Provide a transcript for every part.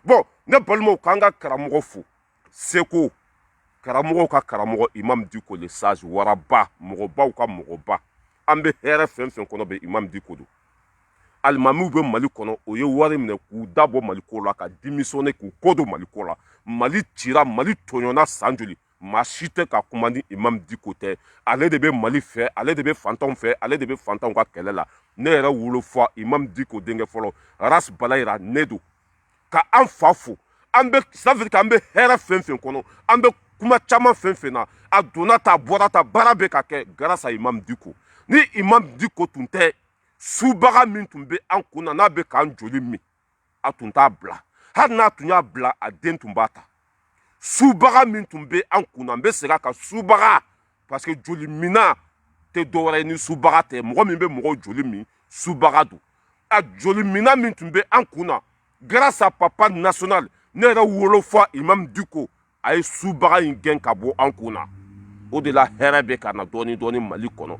bon ne balimaw k'an ka karamɔgɔ fo seko karamɔgɔw ka karamɔgɔ imam Diko le sage waraba mɔgɔbaw ka mɔgɔba an bɛ hɛrɛ fɛn fɛn kɔnɔ bɛ imam Diko don alimamiw bɛ Mali kɔnɔ o ye wari minɛ k'u dabɔ Mali ko la ka démissionner k'u kɔ don Mali ko la Mali cira Mali tɔɲɔna san joli maa si tɛ ka kuma ni imam Diko tɛ ale de bɛ Mali fɛ ale de bɛ fantanw fɛ ale de bɛ fantanw ka kɛlɛ la ne yɛrɛ wolofa imam Diko denkɛ fɔlɔ Ras Balayira ne don ka an fa fo an bɛ ça veut dire k'an bɛ hɛrɛ fɛn fɛn kɔnɔ an bɛ kuma caman fɛn fɛn na a donna ta a bɔra ta baara bɛ ka kɛ grâce à imam Diko ni imam Diko tun tɛ subaga min tun bɛ an kun na n'a bɛ k'an joli min a tun t'a bila hali n'a tun y'a bila a den tun b'a ta subaga min tun bɛ an kun na n bɛ segin a kan subaga parce que joli mina tɛ dɔwɛrɛ ye ni subaga tɛ mɔgɔ min bɛ mɔgɔw joli min subaga don a joli mina min tun bɛ an kun na grâce à papa national ne yɛrɛ wolofa imam Diko a ye subaga in gɛn ka bɔ an kun na o de la hɛrɛ bɛ ka na dɔɔni dɔɔni Mali kɔnɔ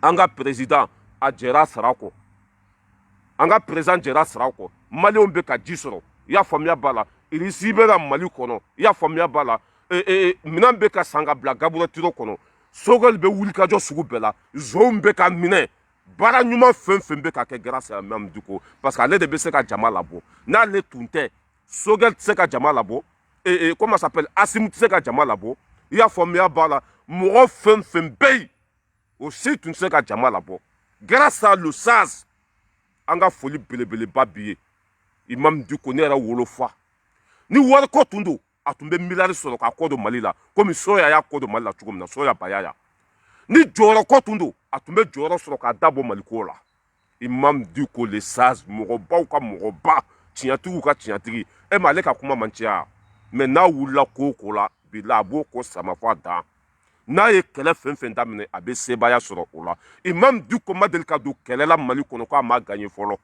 an ka président a jɛra sara kɔ an ka président jɛra sara kɔ maliyɛnw bɛ ka ji sɔrɔ i y'a faamuya b'a la irisi bɛ na Mali kɔnɔ i y'a faamuya b'a la minɛn bɛ ka san ka bila gaburɛtiro kɔnɔ sogɛli bɛ wulikajɔ sugu bɛɛ la zonw bɛ ka minɛ baara ɲuman fɛn fɛn bɛ ka kɛ grâce à imam Diko parce que ale de bɛ se ka jama labɔ n'ale tun tɛ sogɛli tɛ se ka jama labɔ comment ça s'appelle Asimu tɛ se ka jama labɔ i y'a faamuya b'a la mɔgɔ fɛn fɛn bɛ yen o si tun tɛ se ka jama labɔ grâce à le sage an ka foli belebeleba bi ye imam Diko ne yɛrɛ wolofa ni wariko tun don a tun bɛ miliyari sɔrɔ k'a kɔ don Mali la komi Soya y'a kɔ don Mali la cogo min na Soya Bayaya ni jɔyɔrɔko tun don a tun bɛ jɔyɔrɔ sɔrɔ k'a dabɔ Mali ko la imam Diko le sage mɔgɔbaw ka mɔgɔba tiɲɛtigiw ka tiɲɛtigi ma ale ka kuma man caya mais n'a wulila ko o ko la bila a b'o ko sama fɔ a dan n'a ye kɛlɛ fɛn fɛn daminɛ a bɛ sebaya sɔrɔ o la imam Diko ma deli ka don kɛlɛ la Mali kɔnɔ k'a ma gagné fɔlɔ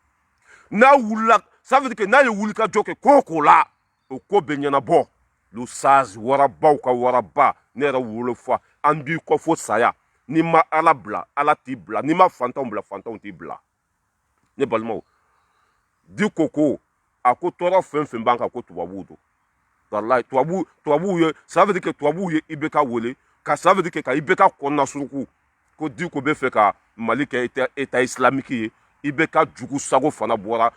n'a wulila ça veut dire que n'a ye wulikajɔ kɛ ko o ko la o ko bɛ ɲɛnabɔ le sage warabaw ka waraba ne yɛrɛ wolofa an b'i kɔ fo saya n'i ma ala bila ala t'i bila n'i ma fantanw bila fantanw t'i bila ne balimaw Diko ko a ko tɔɔrɔ fɛn fɛn b'an kan ko tubabuw don walayi tubabuw ye ça veut dire que tubabuw ye IBK wele ka ça veut dire que ka IBK kɔnɔna suruku ko Diko bɛ fɛ ka Mali kɛ état islamique ye IBK jugu sago fana bɔra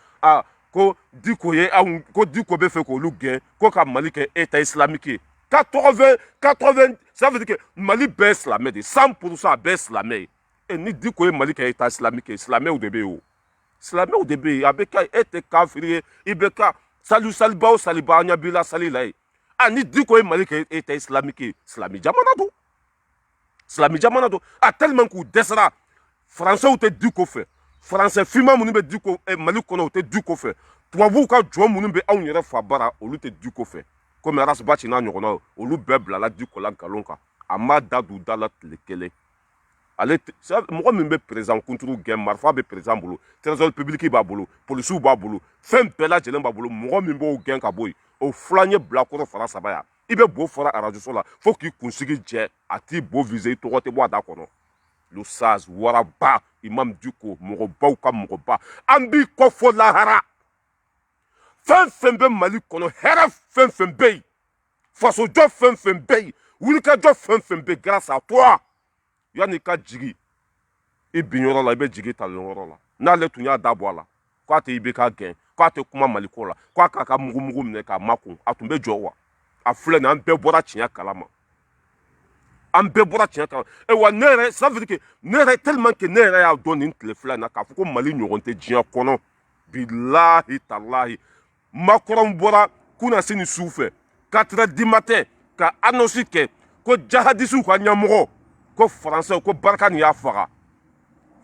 ko Diko bɛ fɛ k'olu gɛn ko ka Mali kɛ état islamique ye 80 ça veut dire que Mali bɛɛ ye silamɛ de 100% a bɛɛ ye silamɛ ye ni Diko ye Mali kɛ état islamique ye silamɛw de bɛ yen o silamɛw de bɛ yen a bɛ kɛ e tɛ kafiri ye IBK saliba o saliba an ɲɛ b'i la sali la ye ni Diko ye Mali kɛ état islamique ye silamɛ jamana don tellement k'u dɛsɛra français tɛ Diko fɛ français finman minnu bɛ Diko Mali kɔnɔ u tɛ Diko fɛ tubabuw ka jɔn minnu bɛ anw yɛrɛ fa bara olu tɛ Diko fɛ komi Aras Baci n'a ɲɔgɔnnaw olu bɛɛ bilala Diko la nkalon kan a ma da d'u da la tile kelen ale mɔgɔ min bɛ président kunturu gɛn marifa bɛ président bolo trésor public b'a bolo polisiw b'a bolo fɛn bɛɛ lajɛlen b'a bolo mɔgɔ min b'o gɛn ka bɔ yen o filan ye bilakɔrɔ fara saba yan i bɛ bo fara arajoso la fo k'i kunsigi jɛ a t'i bo visé i tɔgɔ tɛ bɔ a da kɔnɔ le sage waraba imam Diko mɔgɔbaw ka mɔgɔba an b'i kɔ fɔ lahara fɛn fɛn bɛ Mali kɔnɔ hɛrɛ fɛn fɛn bɛ yen fasojɔ fɛn fɛn bɛ yen wulikajɔ fɛn fɛn bɛ yen grâce à toi yanni ka jigi i bin yɔrɔ la i bɛ jigi talen yɔrɔ la n'ale tun y'a dabɔ a la k'a tɛ IBK gɛn k'a tɛ kuma Mali ko la k'a k'a ka mugumugu minɛ k'a makun a tun bɛ jɔ wa a filɛ nin an bɛɛ bɔra tiɲɛ kalama wa ne yɛrɛ ça veut dire que ne yɛrɛ tellement que ne yɛrɛ y'a dɔn nin tile fila in na k'a fɔ ko Mali ɲɔgɔn tɛ diɲɛ kɔnɔ bilahi talahi Macron bɔra kunasini su fɛ 4 heures du matin ka annonce kɛ ko jahadisiw ka ɲɛmɔgɔ ko français ko barika nin y'a faga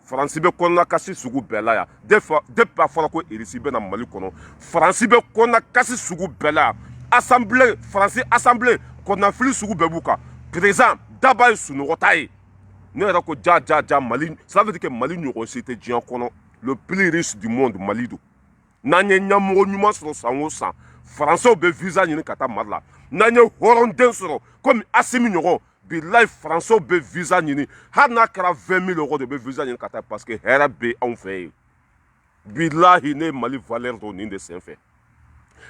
faransi bɛ kɔnɔna kasi sugu bɛɛ la yan depuis a fɔra ko irisi bɛ na Mali kɔnɔ faransi bɛ kɔnɔna kasi sugu bɛɛ la yan assemblée faransi assemblée kɔnɔnafili sugu bɛɛ b'u kan président daba ye sunɔgɔta ye ne yɛrɛ ko ja Mali ça veut dire que Mali ɲɔgɔn si tɛ diɲɛ kɔnɔ le plus riche du monde Mali don n'an ye ɲɛmɔgɔ ɲuman sɔrɔ san o san français bɛ visa ɲini ka taa Mali la n'an ye hɔrɔnden sɔrɔ komi Asimi ɲɔgɔn bilayi français bɛ visa ɲini hali n'a kɛra 20 000 euros de bɛ visa ɲini ka taa parce que hɛrɛ bɛ anw fɛ yen bilahi ne ye Mali valeur dɔn nin de senfɛ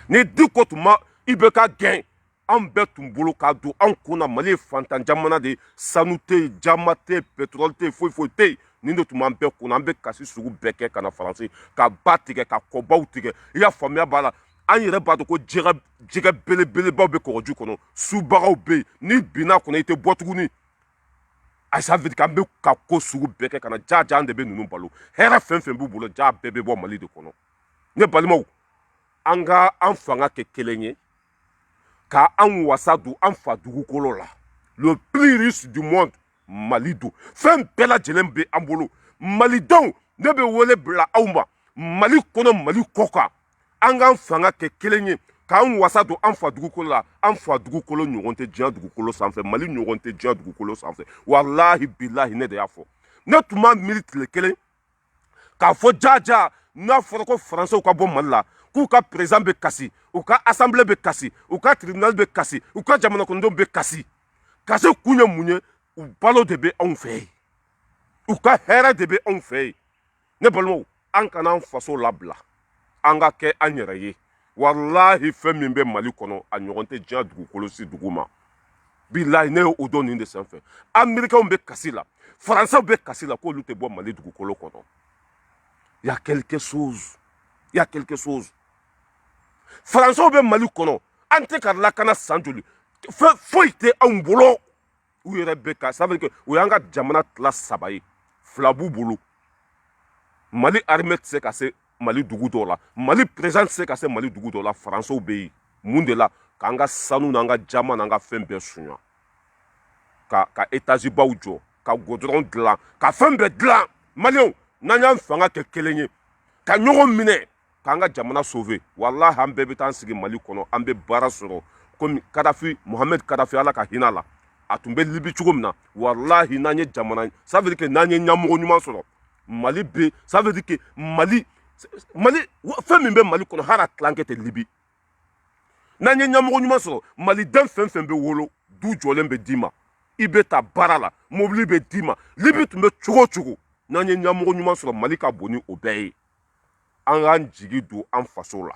ni diko tuma ibe ka gɛn an bɛɛ tun bolo k'a don an kun na Mali ye fantan jamana de sanu tɛ yen jama tɛ yen pétrole tɛ yen foyi foyi tɛ yen nin de tun b'an bɛɛ kun na an bɛ kasi sugu bɛɛ kɛ ka na Faransi ka ba tigɛ ka kɔbaw tigɛ i y'a faamuya b'a la an yɛrɛ b'a dɔn ko jɛgɛ belebelebaw bɛ kɔgɔji kɔnɔ subagaw bɛ yen ni binna kɔnɔ i tɛ bɔ tuguni a ça veut dire k'an bɛ ka ko sugu bɛɛ kɛ ka na jaa an de bɛ ninnu balo hɛrɛ fɛn fɛn b'u bolo jaa bɛɛ bɛ bɔ Mali de kɔnɔ ne balimaw an ka an fanga kɛ kelen ye ka an wasa don an fa dugukolo la le plus riche du monde Mali don fɛn bɛɛ lajɛlen bɛ an bolo malidenw ne bɛ wele bila aw ma Mali kɔnɔ Mali kɔ kan an k'an fanga kɛ kelen ye k'an wasa don an fa dugukolo la an fa dugukolo ɲɔgɔn tɛ diɲɛ dugukolo sanfɛ Mali ɲɔgɔn tɛ diɲɛ dugukolo sanfɛ walahi bilahi ne de y'a fɔ ne tun b'a miiri tile kelen k'a fɔ jaa n'a fɔra ko Faransɛw ka bɔ Mali la k'u ka président bɛ kasi u ka assemblée bɛ kasi u ka tribunal bɛ kasi u ka jamana kɔnɔdenw bɛ kasi kasi kun ye mun ye u balo de bɛ anw fɛ yen u ka hɛrɛ de bɛ anw fɛ yen ne balimaw an kana an faso labila an ka kɛ an yɛrɛ ye walahi fɛn min bɛ Mali kɔnɔ a ɲɔgɔn tɛ diɲɛ dugukolo si dugu ma bilahi ne ye o dɔn nin de sanfɛ Américains bɛ kasi la Faransɛw bɛ kasi la k'olu tɛ bɔ Mali dugukolo kɔnɔ il y a quelque chose il y a quelque chose Faransɛw bɛ Mali kɔnɔ an tɛ ka lakana san joli foyi tɛ anw bolo u yɛrɛ bɛ ka ça veut dire que o y'an ka jamana tila saba ye fila b'u bolo Mali armée tɛ se ka se Mali dugu dɔw la Mali président tɛ se ka se Mali dugu dɔw la Faransɛw bɛ yen mun de la k'an ka sanu n'an ka jama n'an ka fɛn bɛɛ suɲa ka étage baw jɔ ka goudron dilan ka fɛn bɛɛ dilan Maliens n'an y'an fanga kɛ kelen ye ka ɲɔgɔn minɛ k'an ka jamana sauver walahi an bɛɛ bɛ taa an sigi Mali kɔnɔ an bɛ baara sɔrɔ komi Kadafi Mohamed Kadafi ala ka hinɛ la a tun bɛ Libi cogo min na walahi n'an ye jamana ça veut dire que n'an ye ɲɛmɔgɔ ɲuman sɔrɔ Mali bɛ ça veut dire que Mali fɛn min bɛ Mali kɔnɔ hali a tilankɛ tɛ Libi n'an ye ɲɛmɔgɔ ɲuman sɔrɔ Maliden fɛn fɛn bɛ wolo du jɔlen bɛ d'i ma i bɛ taa baara la mobili bɛ d'i ma Libi tun bɛ cogo o cogo n'an ye ɲɛmɔgɔ ɲuman sɔrɔ Mali ka bon ni o bɛɛ ye an k'an jigi don an faso la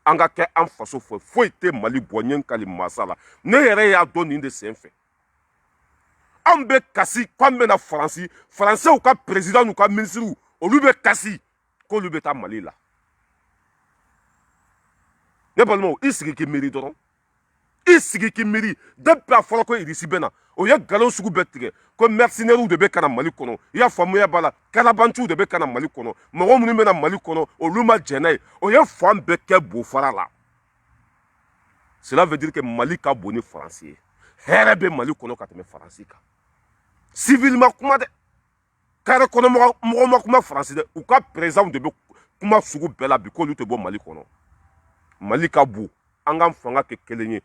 an ka kɛ an faso fɛ foyi tɛ Mali bɔ ɲɛ kali masa la ne yɛrɛ y'a dɔn nin de senfɛ an bɛ kasi k'an bɛna Faransi Faransɛw ka président n'u ka ministres olu bɛ kasi k'olu bɛ taa Mali la ne balimaw i sigi k'i miiri dɔrɔn i sigi k'i miiri depuis a fɔra ko Irisi bɛ na o ye nkalon sugu bɛɛ tigɛ ko mercenaires de bɛ ka na Mali kɔnɔ i y'a faamuya b'a la kalabanciw de bɛ ka na Mali kɔnɔ mɔgɔ minnu bɛ na Mali kɔnɔ olu ma jɛn n'a ye o ye fan bɛɛ kɛ bofara la cela veut dire que Mali ka bon ni Faransi ye hɛrɛ bɛ Mali kɔnɔ ka tɛmɛ Faransi kan civil ma kuma dɛ carré kɔnɔ mɔgɔ ma kuma Faransi dɛ u ka président de bɛ kuma sugu bɛɛ la bi k'olu tɛ bɔ Mali kɔnɔ Mali ka bon an k'an fanga kɛ kelen ye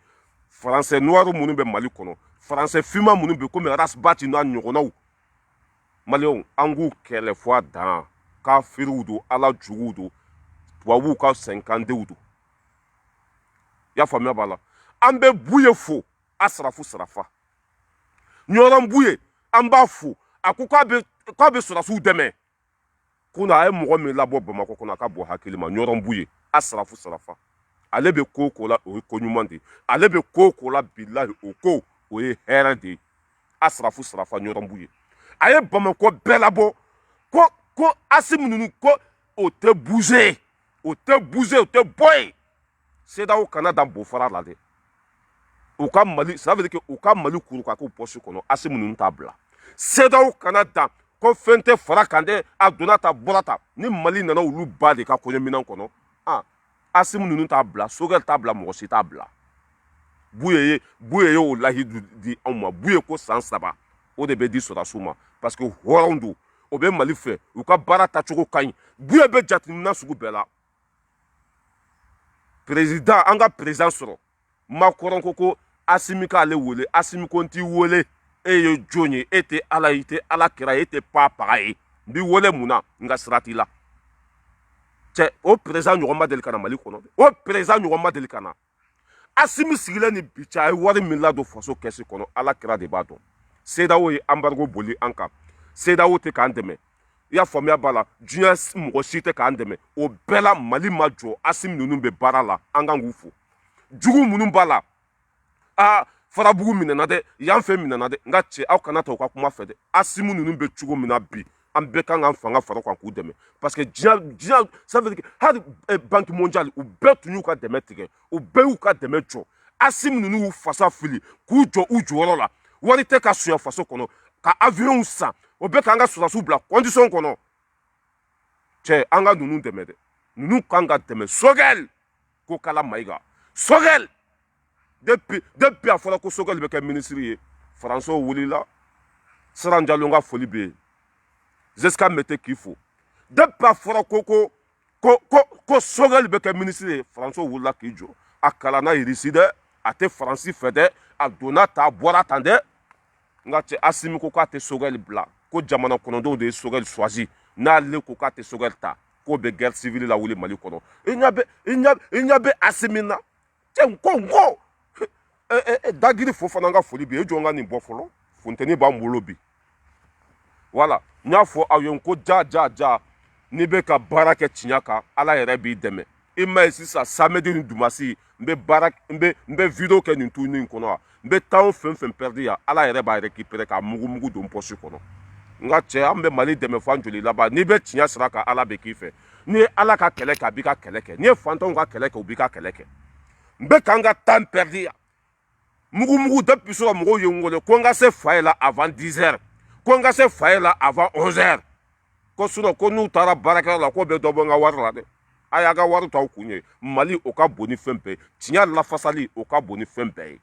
Français noir minnu bɛ Mali kɔnɔ Français finman minnu bɛ komi Rasbati n'a ɲɔgɔnnaw Maliens an k'u kɛlɛ fɔ a dan kafiriw don ala juguw don tubabuw ka sɛnkandenw don i y'a faamuya b'a la an bɛ Buye fo Asrafu Sarafa ɲɔrɔn Buye an b'a fo a ko k'a bɛ sɔrɔsiw dɛmɛ ko na a ye mɔgɔ min labɔ Bamakɔ kɔnɔ a ka bɔ hakili ma ɲɔrɔn Buye Asrafu Sarafa ale bɛ ko o ko la o ye ko ɲuman de ye ale bɛ ko o ko la bilahi o ko o ye hɛrɛ de ye Asrafu Sarafa ɲɔrɔn Buye a ye Bamakɔ bɛɛ labɔ ko Asimu ninnu ko o tɛ bouger o tɛ bɔ yen CEDEAO kana dan bofara la dɛ u ka Mali ça veut dire que u ka Mali kuru ka k'u poche kɔnɔ Asimu ninnu t'a bila CEDEAO kana dan ko fɛn tɛ fara kan dɛ a donna ta bɔra ta ni Mali nana olu ba de ka kɔɲɔminɛn kɔnɔ Asimu ninnu t'a bila Sogɛl t'a bila mɔgɔ si t'a bila Buye ye o lahidu di anw ma Buye ko san 3 o de bɛ di sɔrɔsiw ma parce que hɔrɔnw don o bɛ Mali fɛ u ka baara tacogo ka ɲi Buye bɛ jateminɛ sugu bɛɛ la président an ka président sɔrɔ Macron ko Asimi k'ale wele Asimi ko n t'i wele e ye jɔn ye e tɛ ala ye i tɛ ala kira ye e tɛ papaga ye n b'i wele mun na n ka sira t'i la cɛ o président ɲɔgɔn ma deli ka na Mali kɔnɔ o président ɲɔgɔn ma deli ka na Asimi sigilen ni bi cɛ a ye wari min ladon faso kɛsi kɔnɔ ala kira de b'a dɔn CEDEAO ye embargo boli an kan CEDEAO tɛ k'an dɛmɛ y'a faamuya b'a la diɲɛ mɔgɔ si tɛ k'an dɛmɛ o bɛɛ la Mali ma jɔ Assimi ninnu bɛ baara la an kan k'u fo jugu minnu b'a la Farabugu minɛna dɛ yan fɛ minɛna dɛ nka cɛ aw kana ta u ka kuma fɛ dɛ Assimi ninnu bɛ cogo min na bi an bɛɛ kan k'an fanga fara kan k'u dɛmɛ parce que diɲɛ ça veut dire que hali banque mondiale u bɛɛ tun y'u ka dɛmɛ tigɛ u bɛɛ y'u ka dɛmɛ jɔ Assimi ninnu y'u fasa fili k'u jɔ u jɔyɔrɔ la wari tɛ ka suɲɛ faso kɔnɔ ka avion san o bɛɛ k'an ka sɔrɔdasiw bila condition kɔnɔ cɛ an ka ninnu dɛmɛ dɛ ninnu kan ka dɛmɛ Sogɛl ko Kala Mayiga Sogɛl depuis a fɔra ko Sogɛl bɛ kɛ ministre ye François wulila Siran Jalo ka foli bɛ yen Zeska Mete k'i fo depuis a fɔra ko Sogɛl bɛ kɛ ministre ye François wulila k'i jɔ a kalanna Irisi dɛ a tɛ Faransi fɛ dɛ a donna ta a bɔra tan dɛ nka cɛ Assimi ko k'a tɛ Sogɛl bila ko jamana kɔnɔdenw de ye Sogɛl choisi n'ale ko k'a tɛ Sogɛl ta k'o bɛ guerre civile la wuli Mali kɔnɔ i ɲɛ bɛ Assimi na cɛ n ko Dagiri Fofana ka foli bɛ yen e jɔ n ka nin bɔ fɔlɔ funteni b'an bolo bi voilà n y'a fɔ aw ye ko ja n'i bɛ ka baara kɛ tiɲɛ kan Ala yɛrɛ b'i dɛmɛ i ma ye sisan samedi ni dimanche n bɛ video kɛ nin tuni in kɔnɔ n bɛ temps fɛn perdu yan Ala yɛrɛ b'a récupérer k'a mugu don poche kɔnɔ nka cɛ an bɛ Mali dɛmɛ f'an joli laban n'i bɛ tiɲɛ sira kan Ala bɛ k'i fɛ n'i ye Ala ka kɛlɛ kɛ a b'i ka kɛlɛ kɛ n'i ye fantanw ka kɛlɛ kɛ u b'i ka kɛlɛ kɛ n bɛ k'an ka temps perdu yan mugu depuis so mɔgɔw ye n wele ko n ka se faye la avant 10 heures ko n ka se faye la avant 11 heures ko sinon ko n'u taara baarakɛyɔrɔ la ko bɛ dɔ bɔ n ka wari la dɛ a y'a ka wari to aw kun ye Mali o ka bon ni fɛn bɛɛ ye tiɲɛ lafasali o ka bon ni fɛn bɛɛ ye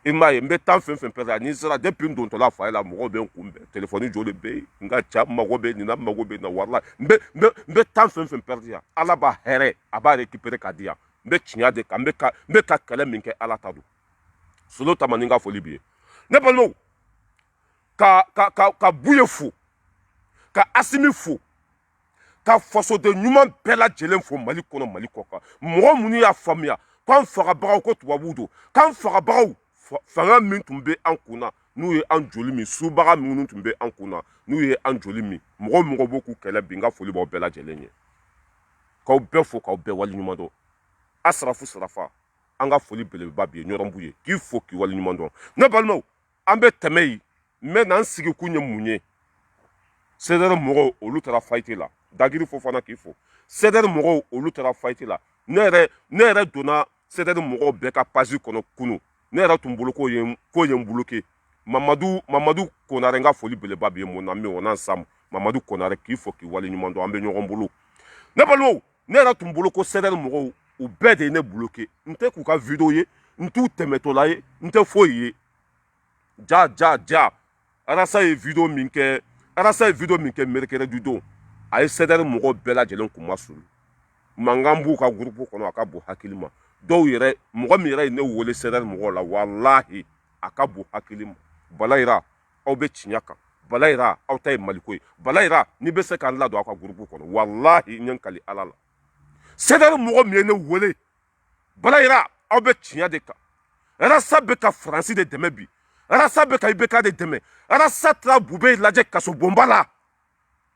i m'a ye n bɛ temps fɛn pɛrɛn ni sera depuis n dontɔla faye la mɔgɔw bɛ n kunbɛn téléphone joli bɛ yen n ka cɛ mago bɛ nin na n mago bɛ nin na wari n bɛ temps fɛn pɛrɛn yan Ala b'a hɛrɛ a b'a récupérer ka di yan n bɛ tiɲɛ de kan n bɛ ka kɛlɛ min kɛ Ala ta don solo tama ni n ka foli b'i ye ne balimaw ka Buye fo ka Assimi fo ka fasoden ɲuman bɛɛ lajɛlen fo Mali kɔnɔ Mali kɔ kan mɔgɔ minnu y'a faamuya k'an fagabagaw ko tubabuw don k'an fagabagaw fanga min tun bɛ an kunna n'u ye an joli min subaga minnu tun bɛ an kunna n'u ye an joli min mɔgɔ b'u k'u kɛlɛ bi n ka foli b'aw bɛɛ lajɛlen ye k'aw bɛɛ fo k'aw bɛɛ waleɲuman dɔn Asrafu Sarafa an ka foli belebeleba bi ye ɲɔrɔnbu ye k'i fo k'i waleɲuman dɔn ne balimaw an bɛ tɛmɛ yen n bɛ n'an sigi kun ye mun ye CDR mɔgɔw olu taara fayite la Dagiri Fofana k'i fo CDR mɔgɔw olu taara fayite la ne yɛrɛ donna CDR mɔgɔw bɛɛ ka page kɔnɔ kunu ne yɛrɛ tun bolo k'o ye n bloqué Mamadu Konare n ka foli belebeleba bi ye mon ami on ensemble Mamadu Konare k'i fo k'i waleɲuman dɔn an bɛ ɲɔgɔn bolo ne balimaw ne yɛrɛ tun bolo ko CDR mɔgɔw u bɛɛ de ye ne bloqué n tɛ k'u ka video ye n t'u tɛmɛtɔla ye n tɛ foyi ye ja Arasa ye video min kɛ merikɛrɛ du don a ye CDR mɔgɔw bɛɛ lajɛlen kun masulu mankan b'u ka groupe kɔnɔ a ka bon hakili ma dɔw yɛrɛ mɔgɔ min yɛrɛ ye ne wele CDR mɔgɔw la walahi a ka bon hakili ma Balayira aw bɛ tiɲɛ kan Balayira aw ta ye Maliko ye Balayira n'i bɛ se k'an ladon aw ka groupe kɔnɔ walahi n ye n kali Ala la CDR mɔgɔ min ye ne wele Balayira aw bɛ tiɲɛ de kan Arasa bɛ ka Faransi de dɛmɛ bi Arasa bɛ ka IBK de dɛmɛ Arasa taara Bube lajɛ kaso bonba la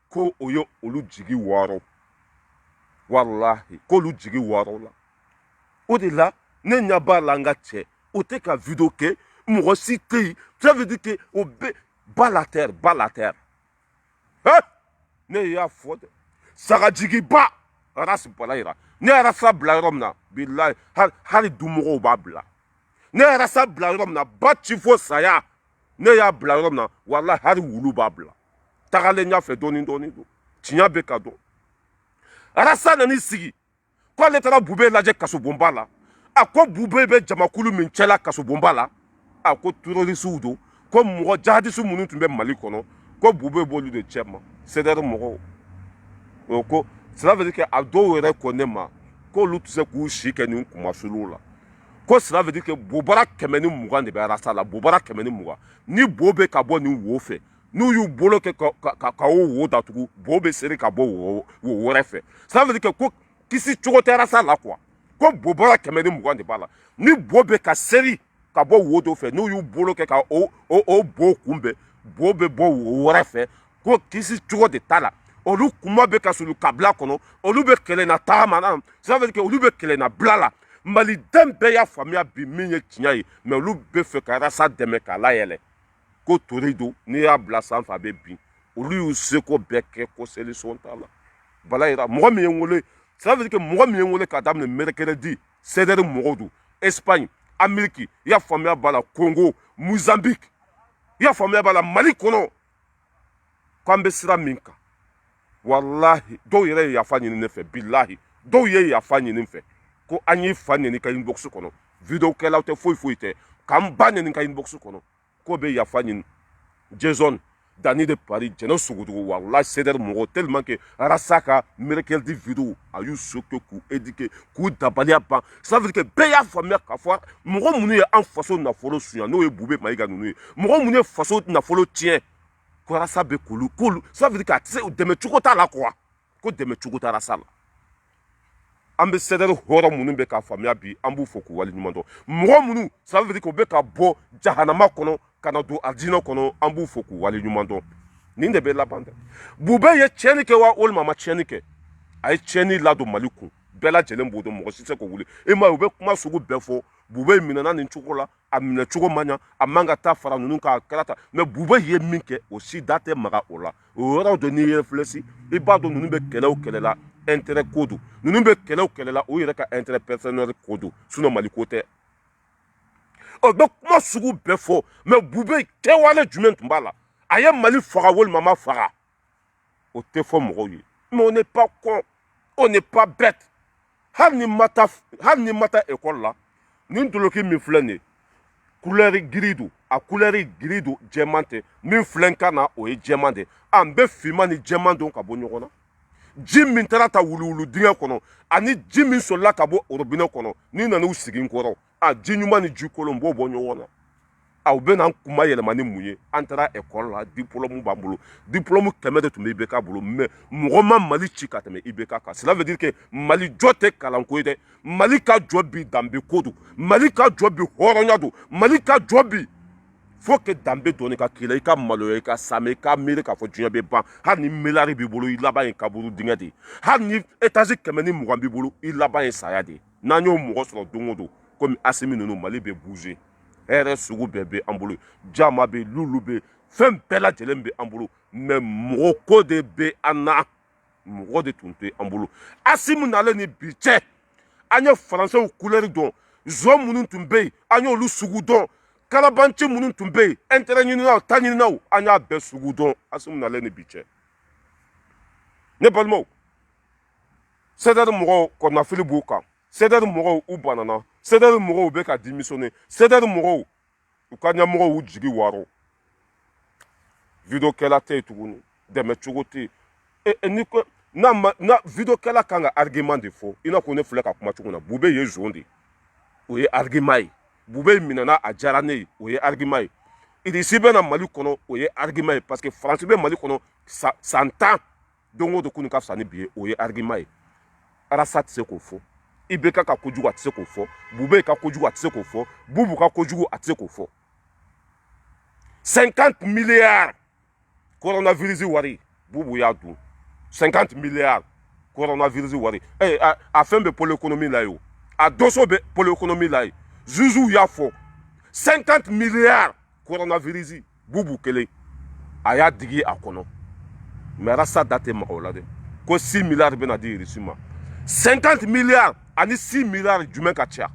ko o ye olu jigi wɔɔrɔ walahi k'olu jigi wɔɔrɔ la o de la ne ɲɛ b'a la n ka cɛ o tɛ ka video kɛ mɔgɔ si tɛ yen ça veut dire que o bɛ bas la terre ne y'a fɔ dɛ sagajigiba Arasi Balayira ne Arasa bila yɔrɔ min na bilahi hali dumɔgɔw b'a bila ne Arasa bila yɔrɔ min na ba ci fo saya ne y'a bila yɔrɔ min na walahi hali wulu b'a bila tagalen ɲɛfɛ dɔɔni don tiɲɛ bɛ ka dɔn Arasa nan'i sigi k'ale taara Bube lajɛ kaso bonba la a ko Bube bɛ jamakulu min cɛla kaso bonba la a ko terrorisiw don ko mɔgɔ jihadiste minnu tun bɛ Mali kɔnɔ ko Bube b'olu de cɛ ma CDR mɔgɔw o ko cela veut dire que a dɔw yɛrɛ ko ne ma k'olu tɛ se k'u si kɛ nin kumasuluw la ko cela veut dire que bobara 120 de bɛ Arasa la bobara 120 ni bo bɛ ka bɔ nin wo fɛ n'u y'u bolo kɛ ka o wo datugu bo bɛ seri ka bɔ wo wɛrɛ fɛ cela veut dire que ko kisi cogo tɛ Arasa la quoi ko bobara 120 de b'a la ni bo bɛ ka seri ka bɔ wo dɔ fɛ n'u y'u bolo kɛ ka o bo kunbɛn bo bɛ bɔ wo wɛrɛ fɛ ko kisi cogo de t'a la olu kuma bɛ ka sulu kabila kɔnɔ olu bɛ kɛlɛ na tagama na ça veut dire que olu bɛ kɛlɛ na bila la maliden bɛɛ y'a faamuya bi min ye tiɲɛ ye mais olu bɛ fɛ ka rasa dɛmɛ k'a layɛlɛ ko tori don n'i y'a bila sanfɛ a bɛ bin olu y'u seko bɛɛ kɛ ko solution t'a la bala yira mɔgɔ min ye n wele ça veut dire que mɔgɔ min ye n wele k'a daminɛ mercredi CDR mɔgɔw don Espagne Amérique i y'a faamuya b'a la Congo Mozambique i y'a faamuya b'a la Mali kɔnɔ k'an bɛ sira min kan wallahi dɔw yɛrɛ ye yafa ɲini ne fɛ bilahi dɔw ye yafa ɲini n fɛ ko an y'i fa nɛni ka inbox kɔnɔ video kɛlaw tɛ foyi foyi tɛ k'an ba nɛni ka inbox kɔnɔ k'o bɛ yafa ɲini Jason Dani de Paris jɛnɛ sugudugu wallahi CDR mɔgɔw tellement que rasa ka mercredi video a y'u choqué k'u éduquer k'u dabaliya ban ça veut dire que bɛɛ y'a faamuya k'a fɔ mɔgɔ minnu ye an faso nafolo suɲɛ n'o ye Bube Mayiga ninnu ye mɔgɔ minnu ye faso nafolo tiɲɛ ko rasa bɛ k'olu ça veut dire que a tɛ se dɛmɛ cogo t'a la quoi ko dɛmɛ cogo t'a rasa la an bɛ CDR hɔrɔn minnu bɛ k'a faamuya bi an b'u fɔ k'u waleɲuman dɔn mɔgɔ minnu ça veut dire que u bɛ ka bɔ jahanama kɔnɔ ka na don alijinɛ kɔnɔ an b'u fɔ k'u waleɲuman dɔn nin de bɛ laban dɛ Bube ye tiɲɛni kɛ wa walima a ma tiɲɛni kɛ a ye tiɲɛni ladon Mali kun bɛɛ lajɛlen b'o dɔn mɔgɔ si tɛ se k'o wuli e ma ye u bɛ kuma sugu bɛɛ fɔ Bube minɛna nin cogo la a minɛ cogo man ɲa a man ka taa fara ninnu kan a kɛra tan mais Bube ye min kɛ o si da tɛ maga o la o yɔrɔ dɔ n'i ye filɛsi i b'a dɔn ninnu bɛ kɛlɛ o kɛlɛ la intérêt ko don ninnu bɛ kɛlɛ o kɛlɛ la o yɛrɛ ka intérêt personnel ko don sinon Mali ko tɛ o bɛ kuma sugu bɛɛ fɔ mais Bube kɛwale jumɛn tun b'a la a ye Mali faga walima ma faga o tɛ fɔ mɔgɔw ye mais on n'est pas con on n'est pas bête hali ni ma taa école la nin doloki min filɛ nin ye couleur gris don a couleur gris don jɛman tɛ min filɛ n kan na o ye jɛman de an bɛ finman ni jɛman don ka bɔ ɲɔgɔn na ji min taara ta wuluwulu dingɛ kɔnɔ ani ji min sɔrɔla ka bɔ robinet kɔnɔ n'i nan'u sigi n kɔrɔ a ji ɲuman ni ji kolon n b'o bɔ ɲɔgɔn na aw bɛ n'an kuma yɛlɛma ni mun ye an taara école la diplôme b'an bolo diplôme 100 de tun bɛ IBK bolo mais mɔgɔ ma Mali ci ka tɛmɛ IBK kan cela veut dire que Mali jɔ tɛ kalanko ye dɛ Mali ka jɔ bi danbe ko don Mali ka jɔ bi hɔrɔnya don Mali ka jɔ bi faut que danbe dɔɔni ka k'i la i ka maloya i ka saamɛ i ka miiri k'a fɔ diɲɛ bɛ ban hali ni miliyari b'i bolo i laban ye kaburu dingɛ de ye hali ni étage 100 ni 20 b'i bolo i laban ye saya de ye n'an y'o mɔgɔ sɔrɔ don o don komi Asimi ninnu Mali bɛ bouger hɛrɛ sugu bɛɛ bɛ an bolo jama bɛ lulu bɛ fɛn bɛɛ lajɛlen bɛ an bolo mais mɔgɔ ko de bɛ an na mɔgɔ de tun tɛ an bolo Asimi nalen ni bi cɛ an ye faransɛw couleur dɔn zon minnu tun bɛ yen an y'olu sugu dɔn kalabanci minnu tun bɛ yen intérêt ɲininaw ta ɲininaw an y'a bɛɛ sugu dɔn Asimi nalen ni bi cɛ ne balimaw CDR mɔgɔw kɔnɔnafili b'u kan CDR mɔgɔw u banana CDR mɔgɔw bɛ ka démissionner CDR mɔgɔw u ka ɲɛmɔgɔw y'u jigi waro video kɛla tɛ yen tuguni dɛmɛ cogo tɛ yen ni ko na video kɛla kan ka argument de fɔ i n'a fɔ ne filɛ ka kuma cogo min na Bube ye zon de o ye argument ye Bube minɛna a diyara ne ye o ye argument ye Idrisi bɛ na Mali kɔnɔ o ye argument ye parce que France bɛ Mali kɔnɔ san 10 don o don k'u ka fisa ni bi ye o ye argument ye Arasa tɛ se k'o fɔ IBK ka kojugu a tɛ se k'o fɔ Bube ka kojugu a tɛ se k'o fɔ Bubu ka kojugu a tɛ se k'o fɔ 50 milliards coronavirus wari Bubu y'a dun 50 milliards coronavirus wari a fɛn bɛ pôle économie la ye o a doso bɛ pôle économie la ye Zuzu y'a fɔ 50 milliards coronavirus Bubu kelen a y'a digi a kɔnɔ mais Arasa da tɛ maga o la dɛ ko 6 milliards bɛna di Irisi ma 50 milliards ani 6 milliards jumɛn ka ca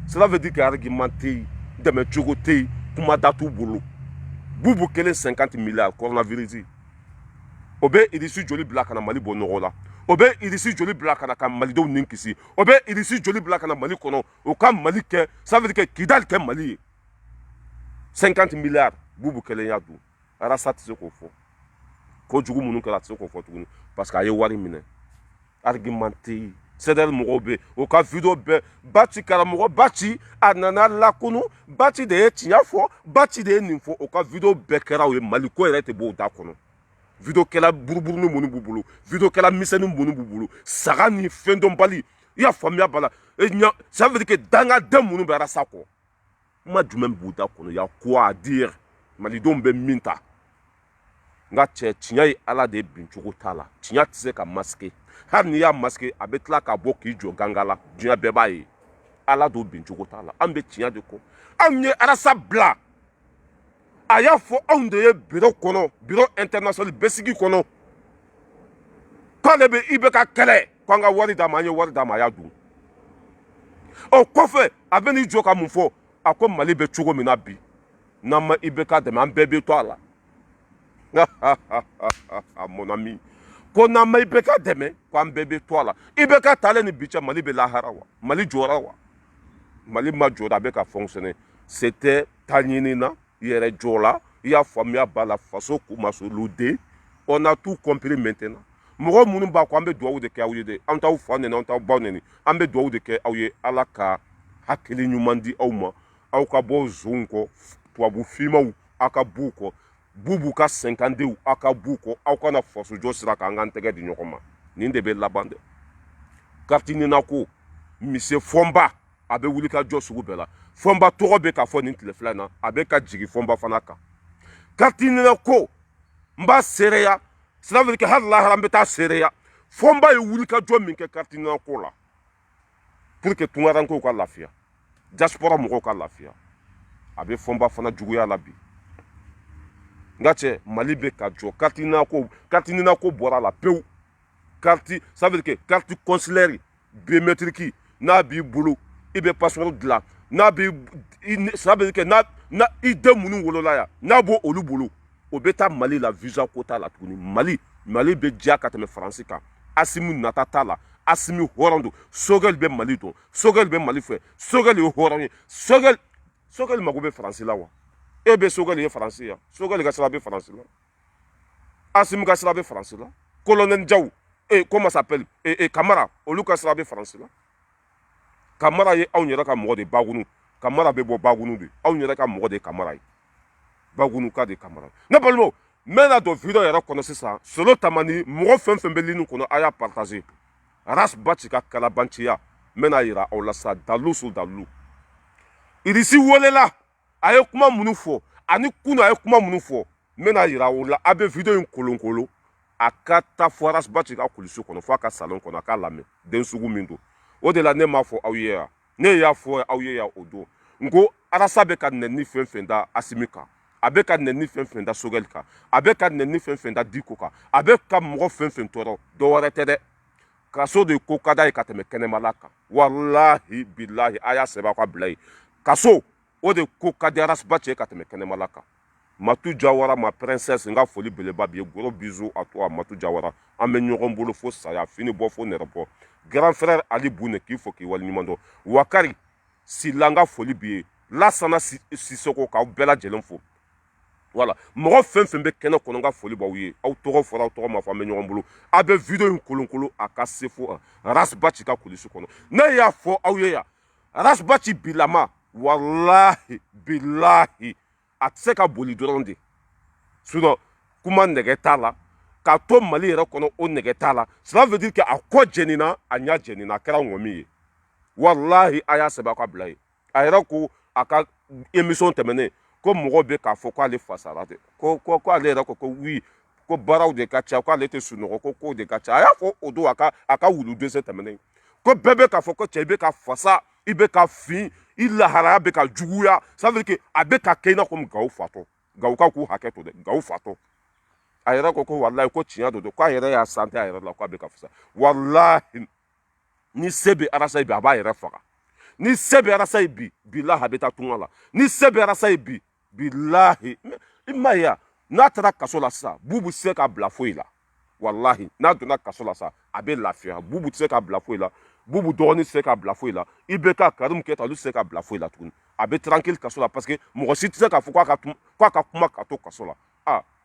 cela veut dire que argument tɛ yen dɛmɛ cogo tɛ yen kuma da t'u bolo Bubu kelen 50 milliards coronavirus o bɛ Irisi joli bila ka na Mali bɔ nɔgɔ la o bɛ Irisi joli bila ka na ka malidenw ni kisi o bɛ Irisi joli bila ka na Mali kɔnɔ o ka Mali kɛ ça veut dire que Kidali kɛ Mali ye 50 milliards Bubu kelen y'a dun Arasa tɛ se k'o fɔ kojugu minnu kɛra a tɛ se k'o fɔ tuguni parce que a ye wari minɛ argument tɛ yen CDR mɔgɔw bɛ o ka video bɛɛ Baci karamɔgɔ Baci a nana lakunu Baci de ye tiɲɛ fɔ Baci de ye nin fɔ o ka video bɛɛ kɛra o ye Mali ko yɛrɛ tɛ bɔ o da kɔnɔ video kɛla buruburuni minnu b'u bolo video kɛla misɛnnin minnu b'u bolo saga ni fɛn dɔnbali i y'a faamuya b'a la ça veut dire que dangaden minnu bɛ Arasa kɔ kuma jumɛn b'u da kɔnɔ y a quoi à dire malidenw bɛ min ta nga cɛ tiɲɛ ye ala de bin cogo t'a la tiɲɛ tɛ se ka masquer hali n'i y'a masquer a bɛ tila ka bɔ k'i jɔ ganga la diɲɛ bɛɛ b'a ye ala do bin cogo t'a la an bɛ tiɲɛ de kɔ anw ye arasa bila a y'a fɔ anw de ye bureau kɔnɔ bureau international bɛsigi kɔnɔ k'ale bɛ IBK kɛlɛ k'an ka wari d'a ma an ye wari d'a ma a y'a dun o kɔfɛ a bɛ n'i jɔ ka mun fɔ a ko mali bɛ cogo min na bi n'an ma IBK dɛmɛ an bɛɛ bɛ to a la mon ami ko n'an ma IBK dɛmɛ k'an bɛɛ bɛ to a la IBK taalen ni bi cɛ mali bɛ lahara wa mali jɔra wa mali ma jɔra a bɛ ka fonctionner c'était ta ɲini na yɛrɛ jɔ la i y'a faamuya b'a la faso kumasolude on a tout compris maintenant mɔgɔ minnu b'a ko an bɛ dugawu de kɛ aw ye dɛ an t'aw fa nɛni an t'aw baw nɛni an bɛ dugawu de kɛ aw ye ala ka hakili ɲuman di aw ma aw ka bɔ zonw kɔ tubabu fimaw aw ka b'u kɔ bubu ka sɛnkandenw aw ka b'u kɔ aw kana fasojɔ sira kan an k'an tɛgɛ di ɲɔgɔn ma nin de bɛ laban dɛ kariti nina ko mise fɔnba a bɛ wuli ka jɔ sugu bɛɛ la fɔnba tɔgɔ bɛ ka fɔ nin tile fila in na a bɛ ka jigin fɔnba fana kan kariti nina ko n b'a seereya cela veut dire que hali lahara n bɛ taa seereya fɔnba ye wuli ka jɔ min kɛ kariti nina ko la pour que tungarankew ka lafiya diaspora mɔgɔw ka lafiya a bɛ fɔnba fana juguya la bi nka cɛ mali bɛ ka jɔ kariti nina ko bɔra la pewu kariti ça veut dire que kariti consulaire biométrique n'a b'i bolo i bɛ passeport dilan n'a bɛ ça veut dire que na i den minnu wolola yan n'a b'o olu bolo o bɛ taa mali la visa ko t'a la tuguni mali bɛ diya ka tɛmɛ faransi kan asimi nata t'a la asimi hɔrɔn don sogɛli bɛ mali dɔn sogɛli bɛ mali fɛ sogɛli ye hɔrɔn ye sogɛli mago bɛ faransi la wa e bɛ sogɛli ye faransi yan sogɛli ka sira bɛ faransi la asimi ka sira bɛ faransi la colonel jaw comment s'appelle kamara olu ka sira bɛ faransi la kamara ye anw yɛrɛ ka mɔgɔ de bagunu kamara bɛ bɔ bagunu de anw yɛrɛ ka mɔgɔ de kamara ye bagunu ka de kamara ne balimaw n bɛna don video yɛrɛ kɔnɔ sisan solo tamani mɔgɔ fɛn fɛn bɛ ligne kɔnɔ a y'a partager ras baci ka kalabanciya n bɛna yira aw la sa dalu su dalu irisi welela a ye kuma minnu fɔ ani kunu a ye kuma minnu fɔ n bɛna yira aw la a bɛ video in kolonkolon a ka taa fɔ ras baci ka kulisi kɔnɔ f'a ka salon kɔnɔ a k'a lamɛn den sugu min don o de la ne m'a fɔ aw ye yan ne y'a fɔ aw ye yan o don n ko arasa bɛ ka nɛni fɛn fɛn da asimi kan a bɛ ka nɛni fɛn fɛn da sogɛli kan a bɛ ka nɛni fɛn fɛn da diko kan a bɛ ka mɔgɔ fɛn fɛn tɔɔrɔ dɔwɛrɛ tɛ dɛ kaso de ko ka d'a ye ka tɛmɛ kɛnɛmala kan walahi bilahi a y'a sɛbɛn aw ka bila ye kaso o de ko ka di arasiba cɛ ka tɛmɛ kɛnɛmala kan matu jawara ma princesse n ka foli beleba b'i ye gros bisous à toi matu jawara an bɛ ɲɔgɔn bolo fo saya fini bɔ fo nɛrɛ bɔ grand frère ali bune k'i fɔ k'i waleɲuman dɔn wakari sila n ka foli b'i ye lasana sisoko k'aw bɛɛ lajɛlen fo voilà mɔgɔ fɛn fɛn bɛ kɛnɛ kɔnɔ n ka foli b'aw ye aw tɔgɔ fɔra aw tɔgɔ ma fɔ an bɛ ɲɔgɔn bolo a bɛ video in kolonkolon a ka se fo rasbaci ka kulisi kɔnɔ ne y'a fɔ aw ye yan rasbaci bilama walahi bilahi a tɛ se ka boli dɔrɔn de sinon kuma nɛgɛ t'a la k'a to mali yɛrɛ kɔnɔ o nɛgɛ t'a la cela veut dire que a kɔ jɛnina a ɲa jɛnina a kɛra ŋɔmi ye walahi a y'a sɛbɛn a ka bila ye a yɛrɛ ko a ka émission tɛmɛnen ko mɔgɔ bɛ k'a fɔ k'ale fasara de ko ale yɛrɛ ko oui ko baaraw de ka ca k'ale tɛ sunɔgɔ ko kow de ka ca a y'a fɔ o don a ka wulu dɛsɛ tɛmɛnen ko bɛɛ bɛ k'a fɔ ko cɛ i bɛ ka fasa i bɛ ka fin i laharaya bɛ ka juguya ça veut dire que a bɛ ka kɛ i n'a fɔ gawo fatɔ gawo ka k'u hakɛ to dɛ gawo fatɔ a yɛrɛ ko walahi ko tiɲɛ don k'a yɛrɛ y'a sante a yɛrɛ la k'a bɛ ka fasa walahi ni se bɛ arasa ye bi a b'a yɛrɛ faga ni se bɛ arasa ye bi bilahi a bɛ taa tunga la ni se bɛ arasa ye bi bilahi i ma ye n'a taara kaso la sisan bubu tɛ se ka bila foyi la walahi n'a donna kaso la sisan a bɛ lafiya bubu tɛ se ka bila foyi la bubu dɔgɔnin tɛ se ka bila foyi la i bɛ ka karimu kɛta olu tɛ se ka bila foyi la tuguni a bɛ tranquille kaso la parce que mɔgɔ si tɛ se k'a fɔ k'a ka kuma ka to kaso la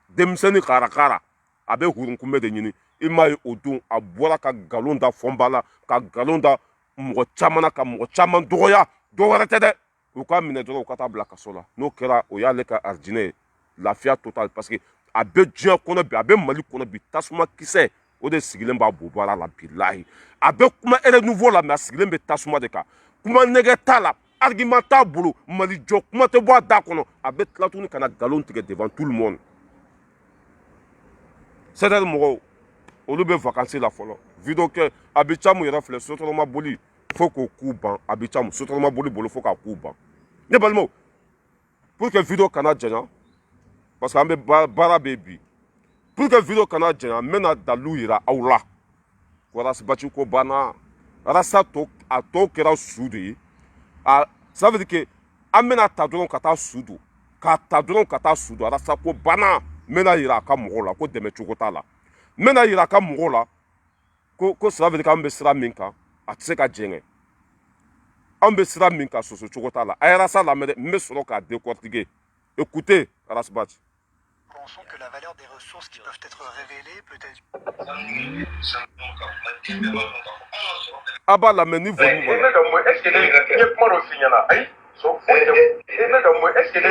denmisɛnnin karakara a bɛ hurunkunbɛ de ɲini i m'a ye o don a bɔra ka nkalon da fɔnba la ka nkalon da mɔgɔ caman na ka mɔgɔ caman dɔgɔya dɔwɛrɛ tɛ dɛ u ka minɛ dɔrɔn u ka taa bila kaso la n'o kɛra o y'ale ka aridinɛ ye lafiya totale parce que a bɛ diɲɛ kɔnɔ bi a bɛ mali kɔnɔ bi tasuma kisɛ o de sigilen b'a bobara la bilahi a bɛ kuma renouveau la mais a sigilen bɛ tasuma de kan kuma nɛgɛ t'a la argument t'a bolo mali jɔ kuma tɛ bɔ a da kɔnɔ a bɛ tila tuguni ka na nkalon tigɛ devant tout le monde c'est-à-dire mɔgɔw olu bɛ vacances la fɔlɔ video kɛ a bɛ ca mun yɛrɛ filɛ sotarama boli fo k'o k'u ban a bɛ ca mun sotarama boli bolo fo k'a k'u ban ne balimaw pour que video kana janya parce que an bɛ baara bɛ bi pour que video kana janya n bɛna dalilu yira aw la ko Arasbachi ko banna Arasa a tɔ kɛra su de ye ça veut dire que an bɛna ta dɔrɔn ka taa su don k'a ta dɔrɔn ka taa su don Arasa ko banna n bɛna yira a ka mɔgɔw la ko dɛmɛ cogo t'a la n bɛna yira a ka mɔgɔw la ko ça veut dire k'an bɛ sira min kan a tɛ se ka jɛngɛ an bɛ sira min kan soso cogo t'a la a ye Arasa lamɛn dɛ n bɛ sɔrɔ k'a décortiquer écoutez Arasbachi. Pensons que la valeur des ressources qui peuvent être révélées peut être... A b'a lamɛn ni volume b'a la. Est-ce que ne ye kuma dɔ f'i ɲɛna ayi so foyi tɛ ne ka mun est-ce que ne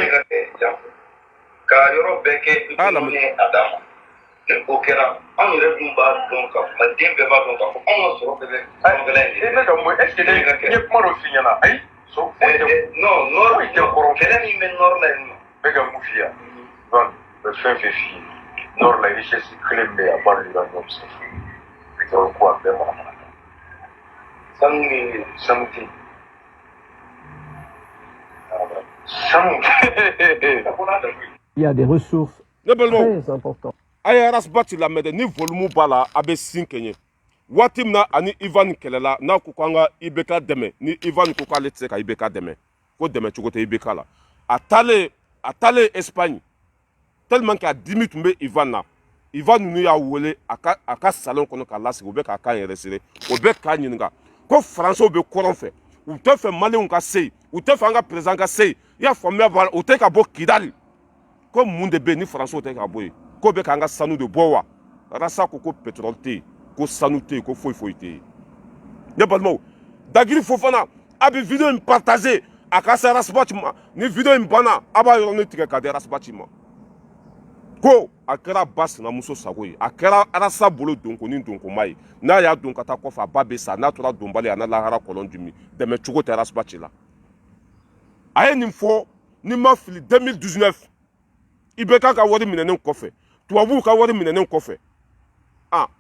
ka yɔrɔ bɛɛ kɛ dumuniw ye a dan ma ni o kɛra anw yɛrɛ dun b'a dɔn k'a fɔ den bɛɛ b'a dɔn k'a fɔ anw ka sɔrɔ bɛɛ bɛ kɔngɛlɛn in de ne ka mun est-ce que ne ye kuma dɔ f'i ɲɛna ayi so foyi tɛ non nɔrɔ tɛ kɔrɔ kɛlɛ min bɛ nɔrɔ la yen nɔ bɛ ka mun f'i ye donc bɛ fɛn fɛn f'i ye nɔrɔ la richesse kelen bɛ a b'a yira ɲɔgɔn fɛ i ka ko a bɛɛ mara sanu min sanu tɛ yen Il y a des ressources très importantes. A ye Arasbachi lamɛn dɛ ni volume b'a la a bɛ sin kɛɲɛ waati min na ani Ivan kɛlɛla n'a ko k'an ka IBK dɛmɛ ni Ivan ko k'ale tɛ se ka IBK dɛmɛ ko dɛmɛ cogo tɛ IBK la a taalen Espagne tellement que a dimi tun bɛ Ivan na Ivan ninnu y'a wele a ka salon kɔnɔ k'a lasigi u bɛ k'a kan yɛrɛ sere o bɛ k'a ɲininka ko Français bɛ kɔrɔn fɛ u tɛ fɛ Maliens ka se yen u tɛ fɛ an ka président ka se yen i y'a faamuya b'a la o tɛ ka bɔ Kidali ko mun de bɛ yen ni Français tɛ ka bɔ yen ko bɛ k'an ka sanu de bɔ wa Arasa ko pétrole tɛ yen ko sanu tɛ yen ko foyi tɛ yen ne balimaw Dagiri Fofana a bɛ video in partager a ka se Arasbachi ma ni video in banna a b'a yɔrɔnin tigɛ k'a di Arasbachi ma ko a kɛra ba sinamuso sago ye a kɛra Arasa bolo donko ni donkoma ye n'a y'a don ka taa kɔfɛ a ba bɛ sa n'a tora donbali a n'a lahara kɔlɔn dimi dɛmɛ cogo tɛ Arasbachi la a ye nin fɔ ni ma fili 2019 IBK ka wari minɛnen kɔfɛ tubabuw ka wari minɛnen kɔfɛ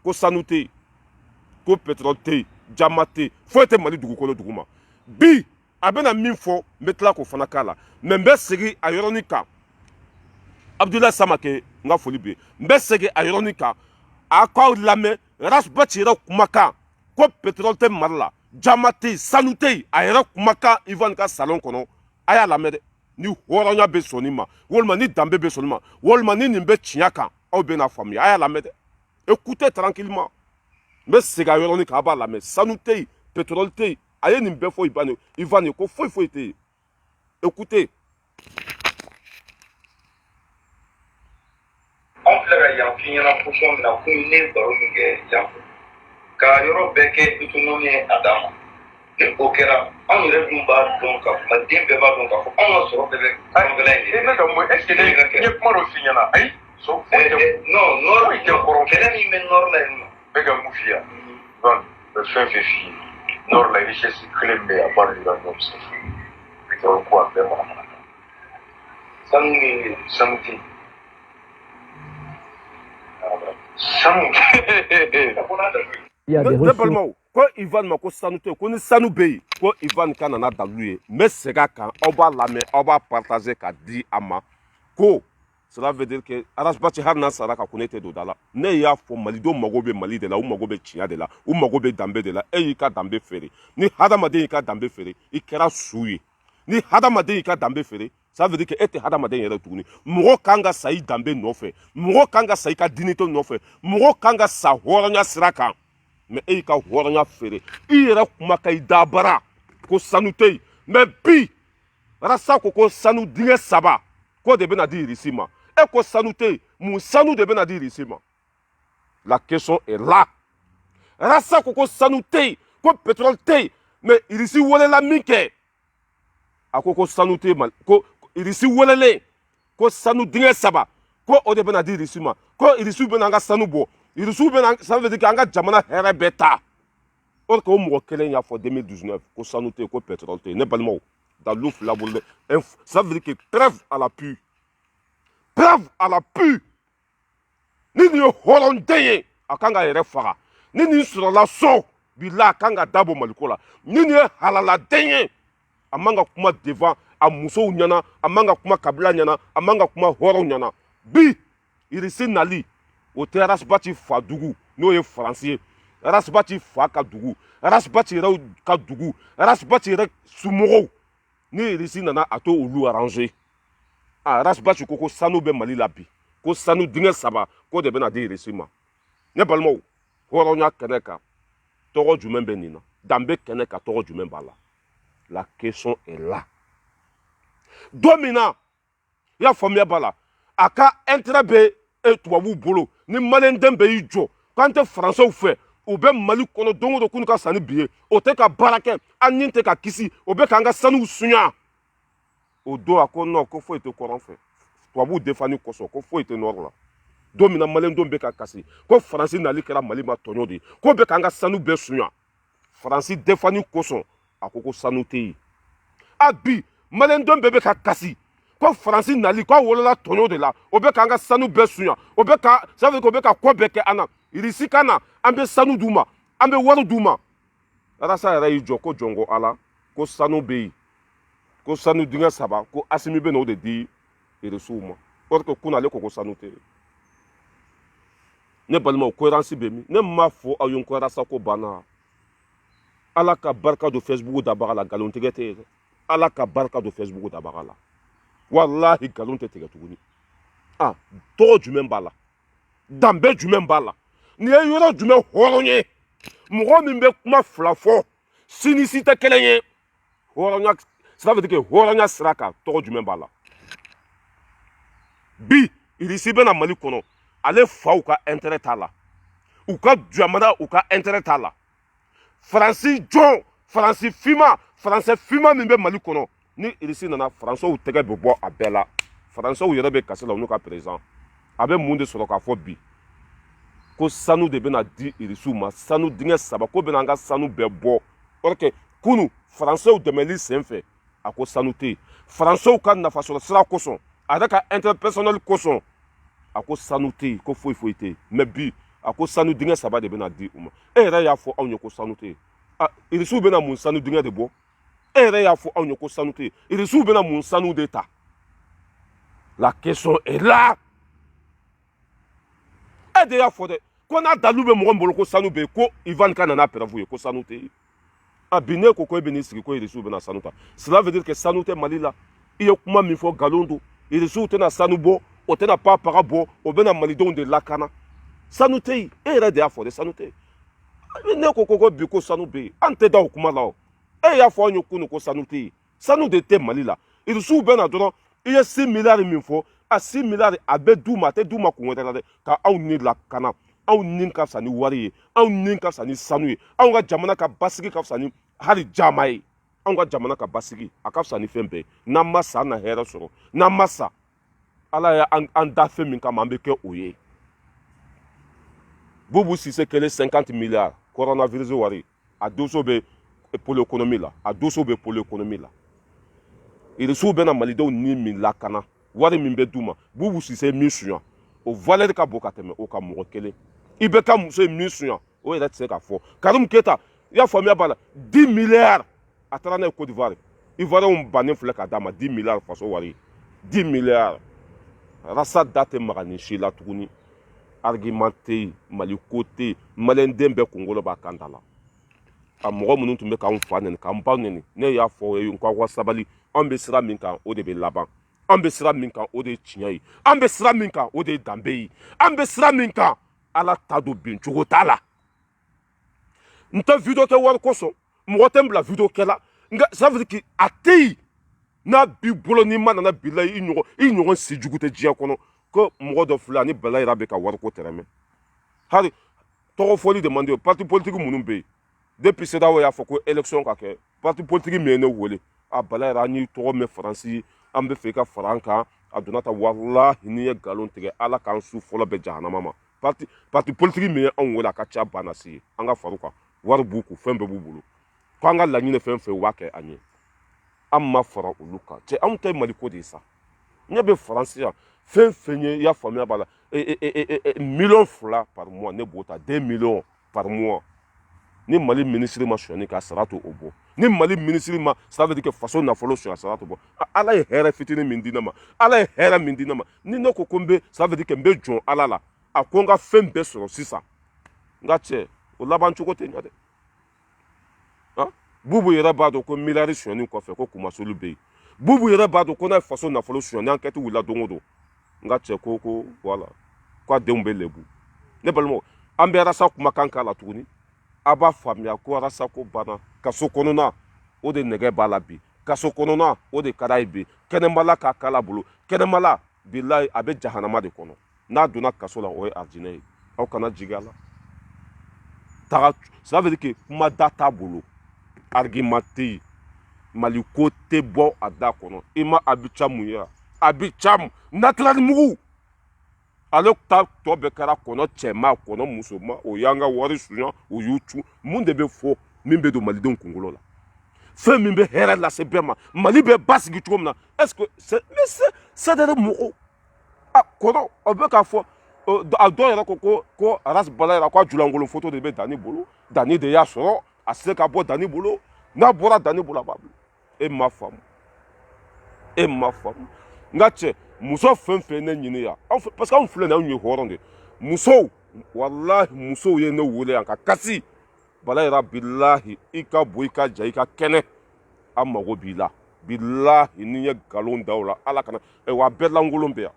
ko sanu tɛ yen ko pétrole tɛ yen jama tɛ yen foyi tɛ Mali dugukolo duguma bi a bɛna min fɔ n bɛ tila k'o fana k'a la mais n bɛ segin a yɔrɔnin kan Abdoulaye Samake n ka foli bɛ yen n bɛ segin a yɔrɔnin kan a k'aw lamɛn Arasbachi yɛrɛ kumakan ko pétrole tɛ Mali la jama tɛ yen sanu tɛ yen a yɛrɛ kumakan Ivan ka salon kɔnɔ a y'a lamɛn dɛ ni hɔrɔnya bɛ sɔnni ma walima ni danbe bɛ sɔnni ma walima ni nin bɛ tiɲɛ kan aw bɛ n'a faamuya a y'a lamɛn dɛ écoutez tranquillement n bɛ segin a yɔrɔnin kan a b'a lamɛn sanu tɛ yen pétrole tɛ yen a ye nin bɛɛ fɔ Ivan ye ko foyi tɛ yen écoutez. anw filɛ ka yan f'i ɲɛna position min na komi ne ye baro min kɛ yan fɛ ka yɔrɔ bɛɛ kɛ dumuniw ye a dan ma ni o kɛra anw yɛrɛ dun b'a dɔn k'a fɔ den bɛɛ b'a dɔn k'a fɔ anw ka sɔrɔ bɛɛ bɛ kɔngɛlɛn in de ne ka mun est-ce que ne ye kuma dɔ f'i ɲɛna ayi so foyi tɛ non nɔrɔ tɛ kɔrɔ kɛlɛ min bɛ nɔrɔ la yen nɔ bɛ ka mun f'i ye donc bɛ fɛn fɛn f'i ye nɔrɔ la richesse kelen bɛ a b'a yira ɲɔgɔn fɛ i ka ko a bɛɛ mara sanu min sanu tɛ yen Il y a des ressources. Ko Ivan ma ko sanu tɛ ko ni sanu bɛ yen ko Ivan ka nana dalilu ye n bɛ segin a kan aw b'a lamɛn aw b'a partager k'a di a ma ko cela veut dire que Arasbachi hali n'a sara ka ko ne tɛ don da la ne y'a fɔ malidenw mago bɛ Mali de la u mago bɛ tiɲɛ de la u mago bɛ danbe de la e y'i ka danbe feere ni hadamaden y'i ka danbe feere i kɛra su ye ni hadamaden y'i ka danbe feere ça veut dire que e tɛ hadamaden yɛrɛ tuguni mɔgɔ kan ka sa i danbe nɔfɛ mɔgɔ kan ka sa i ka dignité nɔfɛ mɔgɔ kan ka sa hɔrɔnya sira kan mais e y'i ka hɔrɔnya feere i yɛrɛ kuma ka i dabara ko sanu tɛ yen mais bi Arasa ko sanu dingɛ 3 ko de bɛna di Irisi ma e ko sanu tɛ yen mun sanu de bɛna di Irisi ma la question est là Arasa ko sanu tɛ yen ko pétrole tɛ yen mais Irisi welela min kɛ a ko sanu tɛ yen ko Irisi welelen ko sanu dingɛ 3 ko o de bɛna di Irisi ma ko Irisi bɛna an ka sanu bɔ Irisiw bɛna ça veut dire que an ka jamana hɛrɛ bɛɛ ta or que o mɔgɔ kelen y'a fɔ 2019 ko sanu tɛ yen ko pétrole tɛ yen ne balimaw dalilu fila bolo dɛ ça veut dire que trêve à la pue ne ni nin ye hɔrɔnden ye a kan ka yɛrɛ faga ni nin sɔrɔla so bila a kan ka dabɔ maliko la ni nin ye halaladen ye a man ka kuma devant a musow ɲɛna a man ka kuma kabila ɲɛna a man ka kuma hɔrɔnw ɲɛna bi Irisi nali o tɛ Rasbati fa dugu n'o ye Faransi ye Rasbati fa ka dugu Rasbati yɛrɛ ka dugu Rasbati yɛrɛ somɔgɔw ni Irisi nana a to olu arranger Rasbati ko sanu bɛ Mali la bi ko sanu dingɛ 3 ko de bɛna di Irisi ma ne balimaw hɔrɔnya kɛnɛ kan tɔgɔ jumɛn bɛ nin na danbe kɛnɛ kan tɔgɔ jumɛn b'a la la question est là don min na i y'a faamuya b'a la a ka intérêt bɛ tubabuw bolo ni maliyɛnden bɛɛ y'i jɔ k'an tɛ faransɛw fɛ u bɛ Mali kɔnɔ don o don k'u ka sanni bi ye o tɛ ka baara kɛ an ni tɛ ka kisi o bɛ k'an ka sanuw suɲa o don a ko non ko foyi tɛ kɔrɔn fɛ tubabuw defani kosɔn ko foyi tɛ nɔrɔ la don min na maliyɛndenw bɛ ka kasi ko Faransi nali kɛra Mali ma tɔɲɔ de ye k'o bɛ k'an ka sanu bɛɛ suɲa Faransi defani kosɔn a ko sanu tɛ yen a bi maliyɛndenw bɛɛ bɛ ka kasi ko Faransi nali k'a wolola tɔɲɔ de la o bɛ k'an ka sanu bɛɛ suɲa o bɛ ka ça veut dire o bɛ ka ko bɛɛ kɛ an na Irisi ka na an bɛ sanu d'u ma an bɛ wari d'u ma Arasa yɛrɛ y'i jɔ ko jɔnko Ala ko sanu bɛ yen ko sanu dingɛ 3 ko Asimi bɛ n'o de di Irisiw ma or que kunale ko sanu tɛ ne balimaw cohérence bɛ min ne m'a fɔ aw ye ko Arasa ko banna Ala ka barika don Facebook dabaga la nkalon tigɛ tɛ yen Ala ka barika don Facebook dabaga la wallahi nkalon tɛ tigɛ tuguni tɔgɔ jumɛn b'a la danbe jumɛn b'a la nin ye yɔrɔ jumɛn hɔrɔn ye mɔgɔ min bɛ kuma fila fɔ sini si tɛ kelen ye hɔrɔnya ça veut dire que hɔrɔnya sira kan tɔgɔ jumɛn b'a la bi Irisi bɛna Mali kɔnɔ ale faw ka intérêt t'a la u ka jamana u ka intérêt t'a la Faransi jɔn Faransi finma min bɛ Mali kɔnɔ ni Irisi nana Faransɛw tɛgɛ bɛ bɔ a bɛɛ la Faransɛw yɛrɛ bɛ kasi la u n'u ka président a bɛ mun de sɔrɔ k'a fɔ bi ko sanu de bɛna di Irisiw ma sanu dingɛ 3 ko bɛna an ka sanu bɛɛ bɔ or que kunu Faransɛw dɛmɛli senfɛ a ko sanu tɛ yen Faransɛw ka nafasɔrɔ sira kosɔn a yɛrɛ ka intérêt personnel kosɔn a ko sanu tɛ yen ko foyi tɛ yen mais bi a ko sanu dingɛ 3 de bɛna di u ma e yɛrɛ y'a fɔ anw ye ko sanu tɛ yen Irisiw bɛna mun sanu dingɛ de bɔ e yɛrɛ y'a fɔ anw ye ko sanu tɛ yen Irisiw bɛna mun sanu de ta la question est là e de y'a fɔ dɛ ko n'a dalu bɛ mɔgɔ min bolo ko sanu bɛ yen ko Ivan ka nana pɛrɛfu ye ko sanu tɛ yen bi ne ko e bɛ n'i sigi ko Irisiw bɛna sanu ta cela veut dire que sanu tɛ Mali la i ye kuma min fɔ nkalon don Irisiw tɛna sanu bɔ o tɛna papaga bɔ o bɛna malidenw de lakana sanu tɛ yen e yɛrɛ de y'a fɔ dɛ sanu tɛ yen ne ko bi ko sanu bɛ yen an tɛ da o kuma la o e y'a fɔ anw ye kunun ko sanu tɛ yen sanu de tɛ Mali la Irisiw bɛna dɔrɔn i ye 6 miliyari min fɔ 6 miliyari a bɛ d'u ma a tɛ d'u ma kun wɛrɛ la dɛ ka anw ni lakana anw ni ka fisa ni wari ye anw ni ka fisa ni sanu ye anw ka jamana ka basigi ka fisa ni hali jama ye anw ka jamana ka basigi a ka fisa ni fɛn bɛɛ n'an ma sa an na hɛrɛ sɔrɔ n'an ma sa Ala y'an da fɛn min kama an bɛ kɛ o ye Boubou Cissé kɛlen 50 miliyari coronavirus wari a doso bɛ pôle économie la a doso bɛ pôle économie la Irisiw bɛna malidenw ni min lakana wari min bɛ d'u ma Boubou Cissé min suɲa o valeur ka bon ka tɛmɛ o ka mɔgɔ kelen i bɛ ka muso ye min suɲa o yɛrɛ tɛ se k'a fɔ Karim Keita i y'a faamuya b'a la 10 miliyari a taara n'a ye Côte d'Ivoire Ivoiriyɛnw bannen filɛ k'a d'a ma 10 miliyari faso wari 10 miliyari Rasa da tɛ maga nin si la tuguni argument tɛ yen Mali ko tɛ yen maliyɛnden bɛɛ kunkolo b'a kan da la a mɔgɔ minnu tun bɛ k'anw fa nɛni k'an ba nɛni ne y'a fɔ ye n k'aw ka sabali an bɛ sira min kan o de bɛ laban an bɛ sira min kan o de ye tiɲɛ ye an bɛ sira min kan o de ye danbe ye an bɛ sira min kan Ala ta don bin cogo t'a la n tɛ video kɛ wari kosɔn mɔgɔ tɛ n bila video kɛ la nka ça veut dire que a tɛ yen n'a b'i bolo n'i ma nana bila i ɲɔgɔn si jugu tɛ diɲɛ kɔnɔ ko mɔgɔ dɔ filɛ ani bala yɛrɛ bɛ ka wari ko tɛrɛmɛ hali tɔgɔ fɔli de man di parti politique minnu bɛ yen depuis CEDEAO y'a fɔ ko élection ka kɛ parti politique min ye ne wele bala yɛrɛ an y'i tɔgɔ mɛn Faransi an bɛ fɛ i ka fara an kan a donna ta walahi n'i ye nkalon tigɛ Ala k'an su fɔlɔ bɛ jahanama ma parti politique min ye anw wele a ka ca banna si ye an ka far'u kan wari b'u kun fɛn bɛɛ b'u bolo ko an ka laɲini fɛn fɛn u b'a kɛ an ye an ma fara olu kan cɛ anw tɛ Mali ko de ye sa ɲɛ bɛ Faransi yan fɛn fɛn ye i y'a faamuya b'a la million fila par mois ne b'o ta 2 millions par mois ni Mali ministre ma sɔnni ka sara to o bɔ ni Mali ministre ma ça veut dire que faso nafolo sɔn ka sara to bɔ ala ye hɛrɛ fitinin min di ne ma ala ye hɛrɛ min di ne ma ni ne ko ko n bɛ ça veut dire que n bɛ jɔn ala la a ko n ka fɛn bɛɛ sɔrɔ sisan n ka cɛ o laban cogo tɛ ɲa dɛ bubu yɛrɛ b'a dɔn ko miliyari sɔnni kɔfɛ ko kumasolu bɛ yen bubu yɛrɛ b'a dɔn ko n'a ye faso nafolo sɔnni enquête wulila don o don n ka cɛ ko voilà k'a denw bɛ lebu ne balimaw an bɛ arasa kumakan k'a la tuguni a b'a faamuya ko arasa ko banna kaso kɔnɔna o de nɛgɛ b'a la bi kaso kɔnɔna o de ka d'a ye bi kɛnɛmala k'a kala bolo kɛnɛmala bilayi a bɛ jahanama de kɔnɔ n'a donna kaso la o ye arijinɛ ye aw kana jigi a la taga ça veut dire que kuma da t'a bolo argument tɛ yen Mali ko tɛ bɔ a da kɔnɔ i ma Abicha mun ye Abicha naturali mugu ale ta tɔ bɛɛ kɛra kɔnɔ cɛma kɔnɔ musoma o y'an ka wari suɲa o y'u cu mun de bɛ fɔ min bɛ don malidenw kunkolo la fɛn min bɛ hɛrɛ lase bɛɛ ma Mali bɛ basigi cogo min na est-ce que c'est de mɔgɔw a kɔnɔ o bɛ k'a fɔ a dɔw yɛrɛ ko Aras Bala yɛrɛ ko a julankolon photo de bɛ Dani bolo Dani de y'a sɔrɔ a se ka bɔ Dani bolo n'a bɔra Dani bolo a b'a bila e ma faamu n ka cɛ muso fɛn fɛn ne ɲini yan parce que anw filɛ nin anw ye hɔrɔn de musow walahi musow ye ne wele yan ka kasi Bala yɛrɛ bilahi i ka bɔ i ka ja i ka kɛnɛ an mago b'i la bilahi ni ye nkalon da o la ala kana wa a bɛɛ lankolon bɛ yan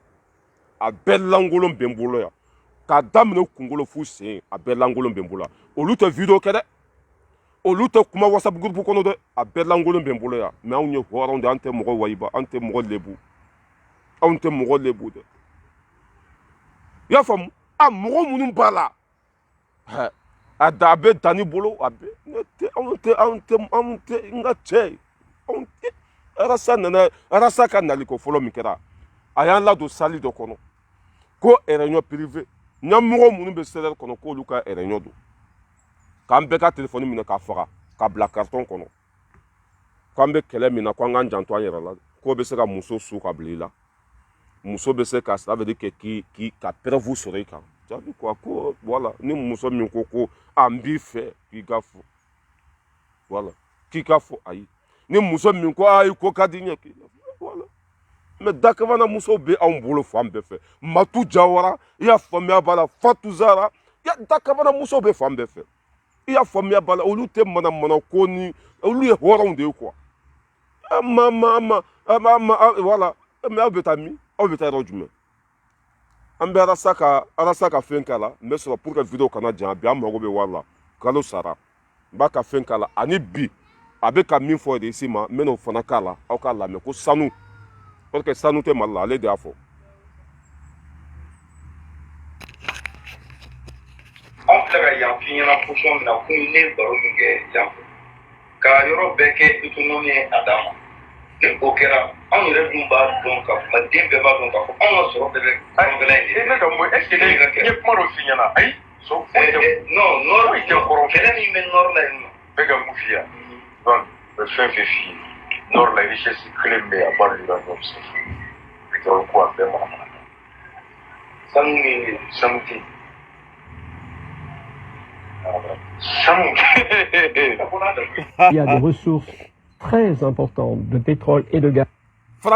a bɛɛ lankolon bɛ n bolo yan k'a daminɛ kunkolo f'u sen a bɛɛ lankolon bɛ n bolo yan olu tɛ video kɛ dɛ olu tɛ kuma whatsapp groupe kɔnɔ dɛ a bɛɛ lankolon bɛ n bolo yan mais anw ye hɔrɔnw de an tɛ mɔgɔ wayiba an tɛ mɔgɔ lebu anw tɛ mɔgɔ lebu dɛ i y'a faamu a mɔgɔ minnu b'a la a bɛ Dani bolo a bɛ anw tɛ n ka cɛ anw tɛ Arasa ka naliko fɔlɔ min kɛra a y'an ladon sali dɔ kɔnɔ ko réunion privée ɲɛmɔgɔ minnu bɛ CDR kɔnɔ k'olu ka réunion don k'an bɛɛ ka téléphone minɛ k'a faga k'a bila carton kɔnɔ k'an bɛ kɛlɛ min na k'an k'an janto an yɛrɛ la k'o bɛ se ka muso su ka bila i la muso bɛ se ka ça veut dire que ka preuve sɔrɔ i kan jaabi quoi ko voilà ni muso min ko an b'i fɛ k'i ka fɔ voilà k'i ka fɔ ayi ni muso min ko ayi ko ka di n ye k'i ka fɔ voilà mais dakabana musow bɛ anw bolo fan bɛɛ fɛ Matu Jawara i y'a faamuya b'a la Fatou Zara dakabana musow bɛ fan bɛɛ fɛ i y'a faamuya b'a la olu tɛ mana ko ni olu ye hɔrɔnw de ye quoi voilà mais aw bɛ taa min aw bɛ taa yɔrɔ jumɛn an bɛ Arasa ka fɛn k'a la n bɛ sɔrɔ pour que vidéo kana jan bi an mago bɛ wari la kalo sara n b'a ka fɛn k'a la ani bi a bɛ ka min fɔ de ici ma n bɛ n'o fana k'a la aw k'a lamɛn ko sanu parce que sanu tɛ Mali la ale de y'a fɔ. Anw filɛ ka yan f'i ɲɛna position min na kun ne baro min kɛ yan fɛ ka yɔrɔ bɛɛ kɛ autonomie ye a dan ma ni o kɛra anw yɛrɛ dun b'a dɔn ka fɔ den bɛɛ b'a dɔn ka fɔ anw ka sɔrɔ bɛɛ bɛ kɔnɔbɛlɛ in de. Ne ka mun est-ce que ne ye kuma dɔ f'i ɲɛna ayi non nord tɛ kɔrɔ kɛlɛ min bɛ nord la yen nɔ. bɛ ka mun f'i ye donc bɛ fɛn fɛn f'i ye nord la richesse kelen bɛ a b'a l'uranium c'est fou pétrole ko a bɛɛ mana sanu min sanu tɛ yen. Il y a des ressources très importantes de pétrole et de gaz qui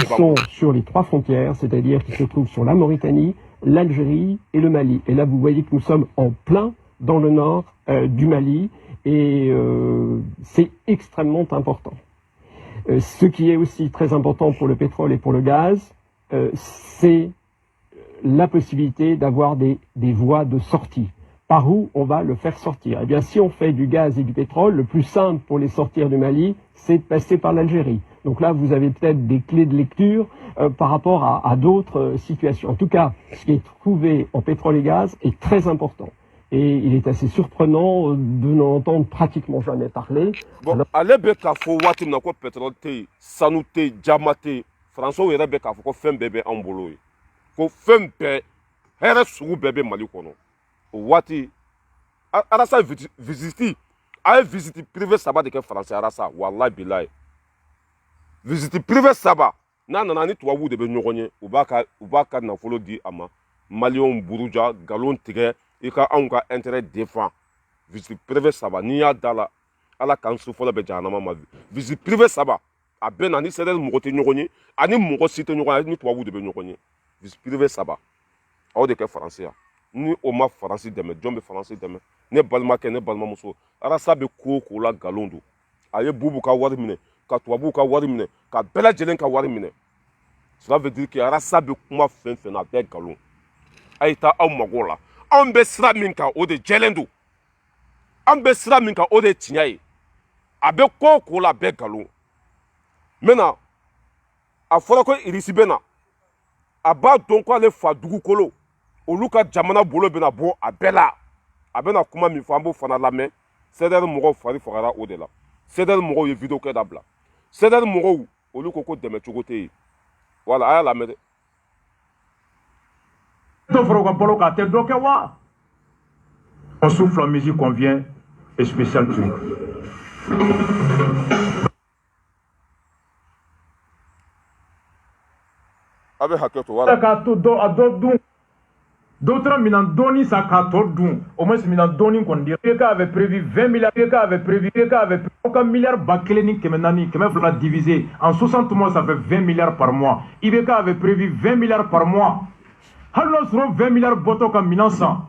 sont sur les 3 frontières, c'est-à-dire qui se trouvent sur la Mauritanie, l'Algérie et le Mali. Et là, vous voyez que nous sommes en plein dans le nord du Mali et c'est extrêmement important. Ce qui est aussi très important pour le pétrole et pour le gaz, c'est la possibilité d'avoir des voies de sortie. Par où on va le faire sortir? Eh bien, si on fait du gaz et du pétrole, le plus simple pour les sortir du Mali, c'est de passer par l'Algérie. Donc là, vous avez peut-être des clés de lecture par rapport à d'autres situations. En tout cas, ce qui est trouvé en pétrole et gaz est très important. Et il est assez surprenant de n'en entendre pratiquement jamais parler. Bon, allez bien qu'à faut voir que le pétrole, santé, diamante, François et Rebecca, faut qu'on fait un bébé en boulot. Qu'on fait un bébé, un bébé malikono. Wati Arasa visite a visite privé sabat de que français Arasa wallahi billahi visite privé saba n'a nana ni tubabu de bɛ ɲɔgɔn ye u b'a ka nafolo di a ma maliyɛnw buruja galon tigɛ i ka anw ka intérêt défend visite privé saba n'i y'a da la ala k'an su fɔlɔ bɛ jahanama ma visite privé saba a bɛ na ni CDR mɔgɔ tɛ ɲɔgɔn ye ani mɔgɔ si tɛ ɲɔgɔn ye ni tubabu de bɛ ɲɔgɔn ye visite privé saba aw de kɛ faransi yan ni o ma faransi dɛmɛ jɔn bɛ faransi dɛmɛ ne balimakɛ ne balimamuso arasa bɛ ko o ko la galon don a ye bubu ka wari minɛ ka tubabuw ka wari minɛ ka bɛɛ lajɛlen ka wari minɛ cela veut dire que arasa bɛ kuma fɛn fɛn na a bɛɛ galon a ye taa aw mago la anw bɛ sira min kan o de jɛlen don an bɛ sira min kan o de ye tiɲɛ ye a bɛ ko o ko la a bɛɛ galon maintenant a fɔra ko irisi bɛ na a b'a dɔn ko ale fa dugukolo olu ka jamana bolo bɛna bɔ a bɛɛ la a bɛna kuma min fɔ an b'o fana lamɛn CDR mɔgɔw fari fagara o de la CDR mɔgɔw ye vidéo kɛ dabila CDR mɔgɔw olu ko ko dɛmɛ cogo tɛ yen voilà a y'a lamɛn dɛ. dɔ fara u ka balo kan a tɛ dɔ kɛ wa. On souffle en musique, on vient et spécial tout. A bɛ hakɛ to voilà. K'a to dɔ a dɔ dun. D'autres minant doni sa k'a tɔ dun. Au moins minant doni kɔni di. PK avait prévu 20 milliards. PK avait prévu aucun milliard ba kelen ni kɛmɛ naani kɛmɛ fila divisé en 60 mois ça fait 20 milliards par mois. IBK avait prévu 20 milliards par mois. Hali n'o sɔrɔ 20 milliards bɔtɔ ka minɛn san.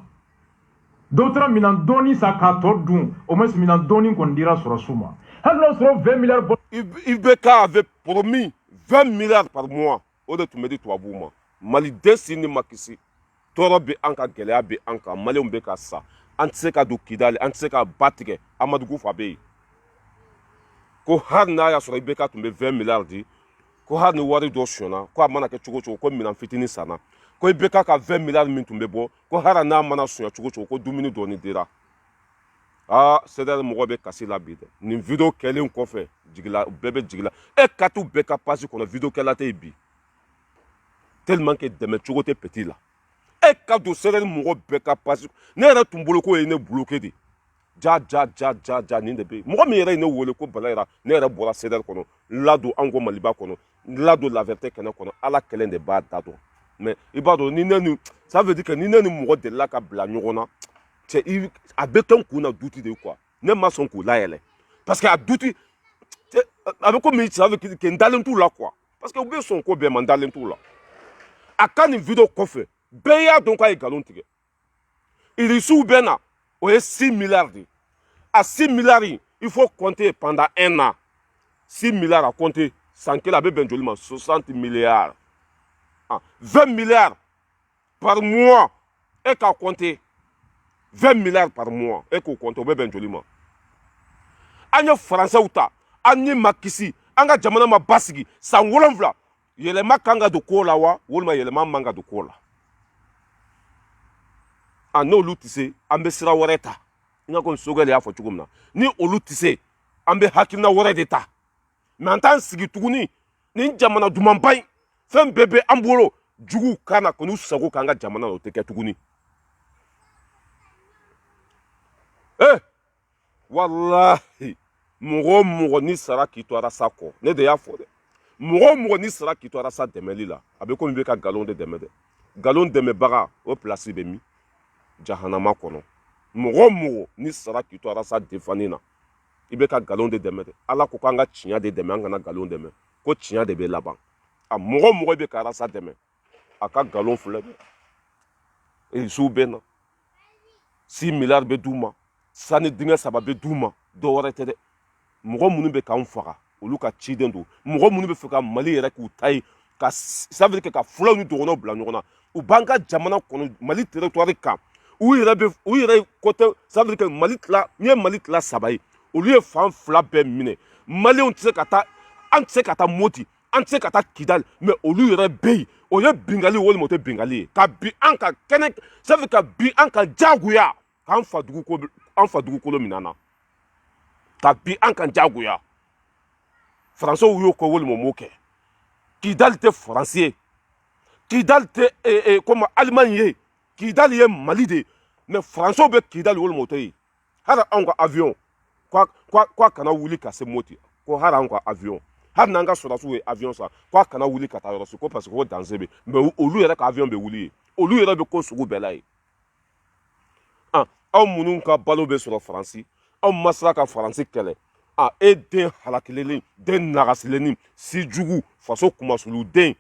D'autres minant doni sa k'a tɔ dun. Au moins minant doni kɔni dira sɔrɔsiw ma. Hali n'o sɔrɔ 20 milliards bɔtɔ. IBK avait promis 20 milliards par mois. O de tun bɛ di tubabuw ma maliden si ni ma kisi tɔɔrɔ bɛ an ka gɛlɛya bɛ an kan maliyɛnw bɛ ka sa an tɛ se ka don kidali an tɛ se ka ba tigɛ Amadu fa bɛ yen ko hali n'a y'a sɔrɔ IBK tun bɛ 20 milliards di ko hali ni wari dɔ sɔnna ko a mana kɛ cogo cogo ko minɛn fitinin sanna ko IBK ka 20 milliards min tun bɛ bɔ ko hali n'a mana sɔnya cogo cogo ko dumuni dɔɔni dira CDR mɔgɔ bɛ kasi la bi dɛ nin vidéo kɛlen kɔfɛ jigila bɛɛ bɛ jigila e ka t'u bɛɛ ka page kɔnɔ vidéo kɛla tɛ yen bi tellement que dɛmɛ cogo tɛ petit la e ka don CDR mɔgɔ bɛɛ ka page ne yɛrɛ tun bolo ko ye ne bloqué de ja nin de bɛ yen mɔgɔ min yɛrɛ ye ne wele ko Balayira ne yɛrɛ bɔra CDR kɔnɔ n ladon an ko Maliba kɔnɔ n ladon La Vérité kɛnɛ kɔnɔ ala kelen de b'a da dɔn mais i b'a dɔn ni ne ni ça veut dire que ni ne ni mɔgɔ delila ka bila ɲɔgɔn na cɛ a bɛ kɛ n kun na duti de quoi ne ma sɔn k'o layɛlɛ parce que a duti a bɛ komi ça veut dire que n dalen t'u la quoi parce que u bɛ sɔn ko bɛɛ ma n dalen t'u la. A ka nin vidéo kɔfɛ bɛɛ y'a dɔn k'a ye galon tigɛ irisiw bɛ na o ye 6 milliards de a 6 milliards il faut compter pendant un an 6 milliards à compter san kelen a bɛ bɛn joli ma 60 milliards 20 milliards par mois e k'a compter 20 milliards par mois e k'o compter o bɛ bɛn joli ma an ye faransɛw ta an ye ma kisi an ka jamana ma basigi san 7 yɛlɛma kan ka don ko la wa walima yɛlɛma man ka don ko la n'olu tɛ se an bɛ sira wɛrɛ ta i n'a fɔ Sogɛli y'a fɔ cogo min na ni olu tɛ se an bɛ hakilina wɛrɛ de ta mais an t'an sigi tuguni ni jamana dumanba in fɛn bɛɛ bɛ an bolo juguw kan na k'u sago k'an ka jamana na o tɛ kɛ tuguni walahi mɔgɔ o mɔgɔ ni sara k'i to arasa kɔ ne de y'a fɔ dɛ mɔgɔ o mɔgɔ ni sara k'i to arasa dɛmɛli la a bɛ komi i bɛ ka galon de dɛmɛ dɛ galon dɛmɛbaga o place bɛ min jahanama kɔnɔ mɔgɔ o mɔgɔ ni sara k'i to arasa defani na i bɛ ka galon de dɛmɛ dɛ ala ko k'an ka tiɲɛ de dɛmɛ an kana galon dɛmɛ ko tiɲɛ de bɛ laban a mɔgɔ o mɔgɔ bɛ ka arasa dɛmɛ a ka galon filɛ dɛ irisiw bɛ na 6 milliards bɛ d'u ma sani dingɛ 3 bɛ d'u ma dɔ wɛrɛ tɛ dɛ mɔgɔ minnu bɛ k'an faga olu ka ciden don mɔgɔ minnu bɛ fɛ ka Mali yɛrɛ k'u ta ye ka ça veut dire que ka fulaw ni dɔgɔnɔw bila ɲɔgɔn na u b'an ka jamana kɔnɔ Mali territoire kan u yɛrɛ côté ça veut dire que Mali tila n'i ye Mali tila 3 ye olu ye fan 2 bɛɛ minɛ maliyɛnw tɛ se ka taa an tɛ se ka taa Moti an tɛ se ka taa Kidali mais olu yɛrɛ bɛ yen o ye bingali walima o tɛ bingali ye ka bi an ka kɛnɛ ça veut dire ka bi an ka jagoya k'an fa dugukolo minɛ na ka bi an ka jagoya Français y'o ko walima m'o kɛ Kidali tɛ Faransi ye Kidali tɛ comme Allemagne ye Kidali ye Mali de mais Français bɛ Kidali walima o tɛ yen hali anw ka avion k'a kana wuli ka se Moti ko hali anw ka avion hali n'an ka sɔrɔdasiw ye avion san k'a kana wuli ka taa yɔrɔ si ko parce que ko danger bɛ mais olu yɛrɛ ka avion bɛ wuli ye olu yɛrɛ bɛ ko sugu bɛɛ la ye aw minnu ka balo bɛ sɔrɔ faransi aw ma sera ka faransi kɛlɛ e den halakilen den nagasilen si jugu faso kumasulu den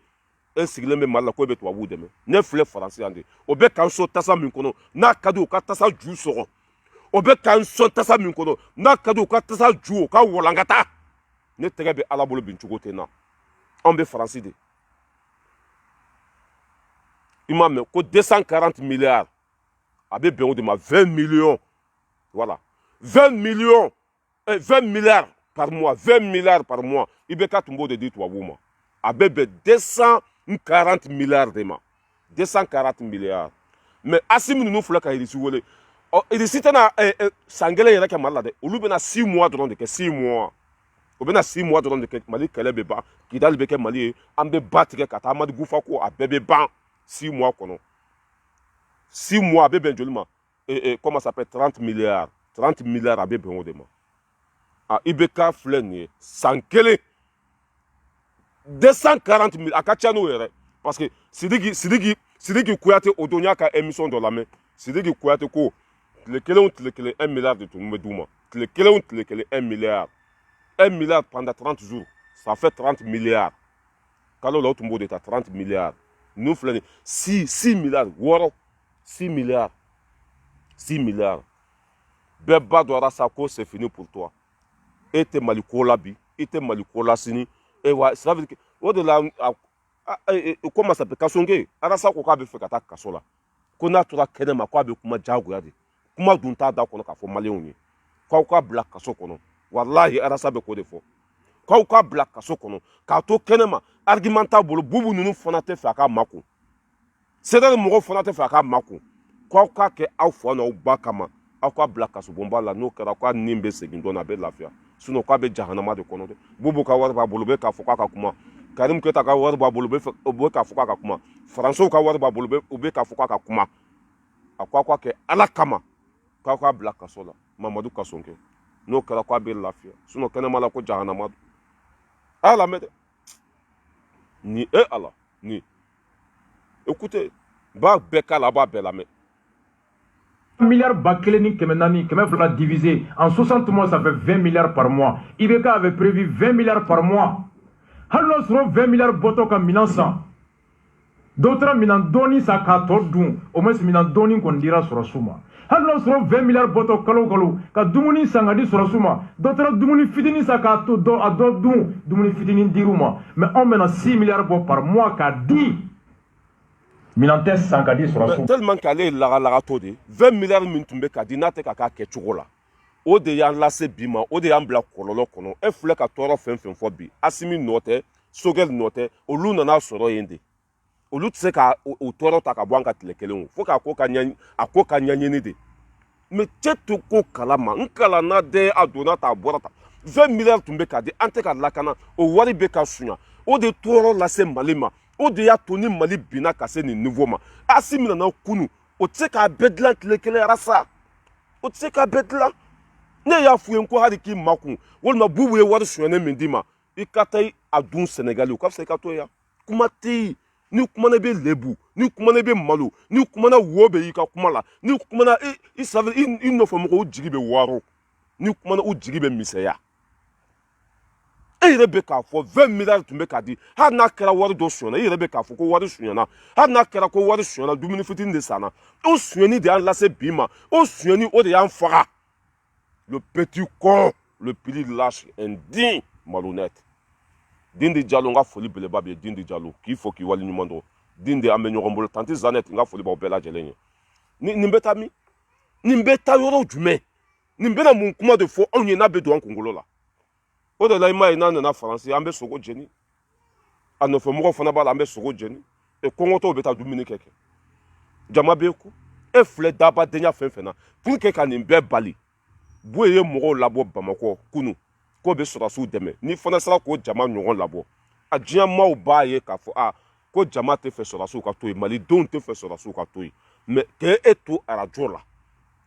e sigilen bɛ mali la ko e bɛ tubabuw dɛmɛ ne filɛ faransi yan de o bɛ k'an sɔn tasa min kɔnɔ n'a ka di u ka tasa ju sɔgɔ o bɛ k'an sɔn tasa min kɔnɔ n'a ka di u ka tasa ju o ka walankata ne tɛgɛ bɛ ala bolo bin cogo tɛ n na anw bɛ faransi de i m'a mɛn ko 240 milliards a bɛ bɛn o de ma 20 millions voilà 20 millions 20 milliards par mois 20 milliards par mois i bɛ ka tun b'o de di tubabuw ma a bɛ bɛn 240 milliards de ma 240 milliards mais Assimi ninnu filɛ ka Irisi wele Irisi tɛna san kelen yɛrɛ kɛ Mali la dɛ olu bɛna 6 mois dɔrɔn de kɛ 6 mois o bɛna 6 mois dɔrɔn de kɛ Mali kɛlɛ bɛ ban Kidali bɛ kɛ Mali ye an bɛ ba tigɛ ka taa Amadu Gufa ko a bɛɛ bɛ ban 6 mois kɔnɔ 6 mois a bɛ bɛn joli ma comment ça s'appelle 30 milliards 30 milliards a bɛ bɛn o de ma IBK filɛ nin ye san kelen 240 000 a ka ca n'o yɛrɛ parce que Sidiki Kuyate o don n y'a ka émission dɔ lamɛn Sidiki Kuyate ko tile kelen o tile kelen 1 milliard de tun bɛ d'u ma tile kelen o tile kelen 1 milliard 1 milliard pendant 30 jours ça fait 30 milliards kalo la o tun b'o de ta 30 milliards ninnu filɛ nin 6 milliards wɔɔrɔ 6 milliards 6 milliards bɛɛ ba dɔra sa ko c'est fini pour toi e tɛ Mali ko la bi i tɛ Mali ko la sini wa ça veut dire o de la comment ça s'appelle Kasonge Arasa ko k'a bɛ fɛ ka taa kaso la ko n'a tora kɛnɛ ma k'a bɛ kuma diyagoya de kuma dun t'a da kɔnɔ k'a fɔ maliyɛnw ye k'aw k'a bila kaso kɔnɔ walahi Arasa bɛ k'o de fɔ k'aw k'a bila kaso kɔnɔ k'a to kɛnɛ ma argument t'a bolo bubu ninnu fana tɛ fɛ a k'a makun CEDEAO mɔgɔw fana tɛ fɛ a k'a makun k'aw k'a kɛ aw fa n'aw ba kama aw k'a bila kasobonba la n'o kɛra k'a nin bɛ segin dɔɔnin a bɛ lafiya sinon k'a bɛ jahanama de kɔnɔ dɛ bubu ka wari b'a bolo u bɛ k'a fɔ k'a ka kuma Karim Keta ka wari b'a bolo u bɛ k'a fɔ k'a ka kuma Faransiw ka wari b'a bolo u bɛ k'a fɔ k'a ka kuma a ko aw k'a kɛ ala kama k'aw k'a bila kaso la Mamadu Kasonge n'o kɛra k'a bɛ lafiya sinon kɛnɛma la ko jahanama don a y'a lamɛn dɛ ni ala ni écoutez b'a bɛɛ k'a la a b'a bɛɛ lamɛn. Milliards bakélé kɛmɛ naani kɛmɛ fila divisé en 60 mois ça fait 20 milliards par mois IBK avait prévu 20 milliards par mois hali n'o sɔrɔ 20 milliards bɔtɔ ka minɛn san dɔw taara minɛn dɔɔni san k'a tɔ dun au moins minɛn dɔɔni kɔni dira sɔrɔsiw ma hali n'o sɔrɔ 20 milliards bɔtɔ kalo o kalo ka dumuni san ka di sɔrɔsiw ma dɔw taara dumuni fitinin san k'a to a dɔ dun dumuni fitinin dir'u ma mais anw bɛna 6 milliards bɔ par mois k'a di minɛn tɛ san ka di sɔrɔsiw ma. tellement qu'ale ye lagalagatɔ de 20 milliards min tun bɛ ka di n'a tɛ ka k'a kɛcogo la o de y'an lase bi ma o de y'an bila kɔlɔlɔ kɔnɔ e filɛ ka tɔɔrɔ fɛn fɛn fɔ bi Assimi nɔ tɛ Sogɛl nɔ tɛ olu nana sɔrɔ yen de olu tɛ se ka o tɔɔrɔ ta ka bɔ an ka tile kelen o fo k'a ko ka ɲɛɲini de mais cɛ to ko kalama n kalanna dɛ a donna ta a bɔra ta 20 milliards tun bɛ ka di an tɛ ka lakana o wari bɛ ka suɲa o de tɔɔrɔ lase Mali ma o de y'a to ni Mali binna ka se nin niveau ma Assimi nana kunu o tɛ se k'a bɛɛ dilan tile kelen Arasa o tɛ se k'a bɛɛ dilan ne y'a f'u ye ko hali k'i makun walima bubu ye wari suɲɛnen min d'i ma i ka taa a dun Sénégal o ka fisa i ka to yan kuma tɛ yen ni kumana bɛ lebu ni kumana bɛ malo ni kumana wo bɛ i ka kuma la ni kumana i nɔfɛmɔgɔw jigi bɛ wɔɔrɔ ni kumana u jigi bɛ misɛya e yɛrɛ bɛ k'a fɔ 20 milliards tun bɛ ka di hali n'a kɛra wari dɔ suɲɛna i yɛrɛ bɛ k'a fɔ ko wari suɲɛna hali n'a kɛra ko wari suɲɛna dumuni fitinin de sanna o suɲɛni de y'an lase bi ma o suɲɛni o de y'an faga le petit con le plus lâche indigne malhonnête Dindi Diallo n ka foli beleba bɛ Dindi Diallo k'i fɔ k'i wali ɲuman dɔn Dindi an bɛ ɲɔgɔn bolo tanti Zanette n ka foli b'aw bɛɛ lajɛlen ye nin bɛ taa min nin bɛ taa yɔrɔ jumɛn nin bɛna mun kuma de fɔ anw ye n'a bɛ don an kunkolo la o de la i m'a ye n'a nana Faransi an bɛ sogo jeni a nɔfɛmɔgɔw fana b'a la an bɛ sogo jeni kɔngɔtɔw bɛ taa dumuni kɛ jama bɛ ku e filɛ dabadenya fɛn fɛn na pour que ka nin bɛɛ bali Boye ye mɔgɔw labɔ Bamakɔ kunu ko bɛ sɔrɔsiw dɛmɛ ni fana sera k'o jama ɲɔgɔn labɔ a diɲɛ maaw b'a ye k'a fɔ ko jama tɛ fɛ sɔrɔsiw ka to yen malidenw tɛ fɛ sɔrɔsiw ka to yen mais k'e to arajo la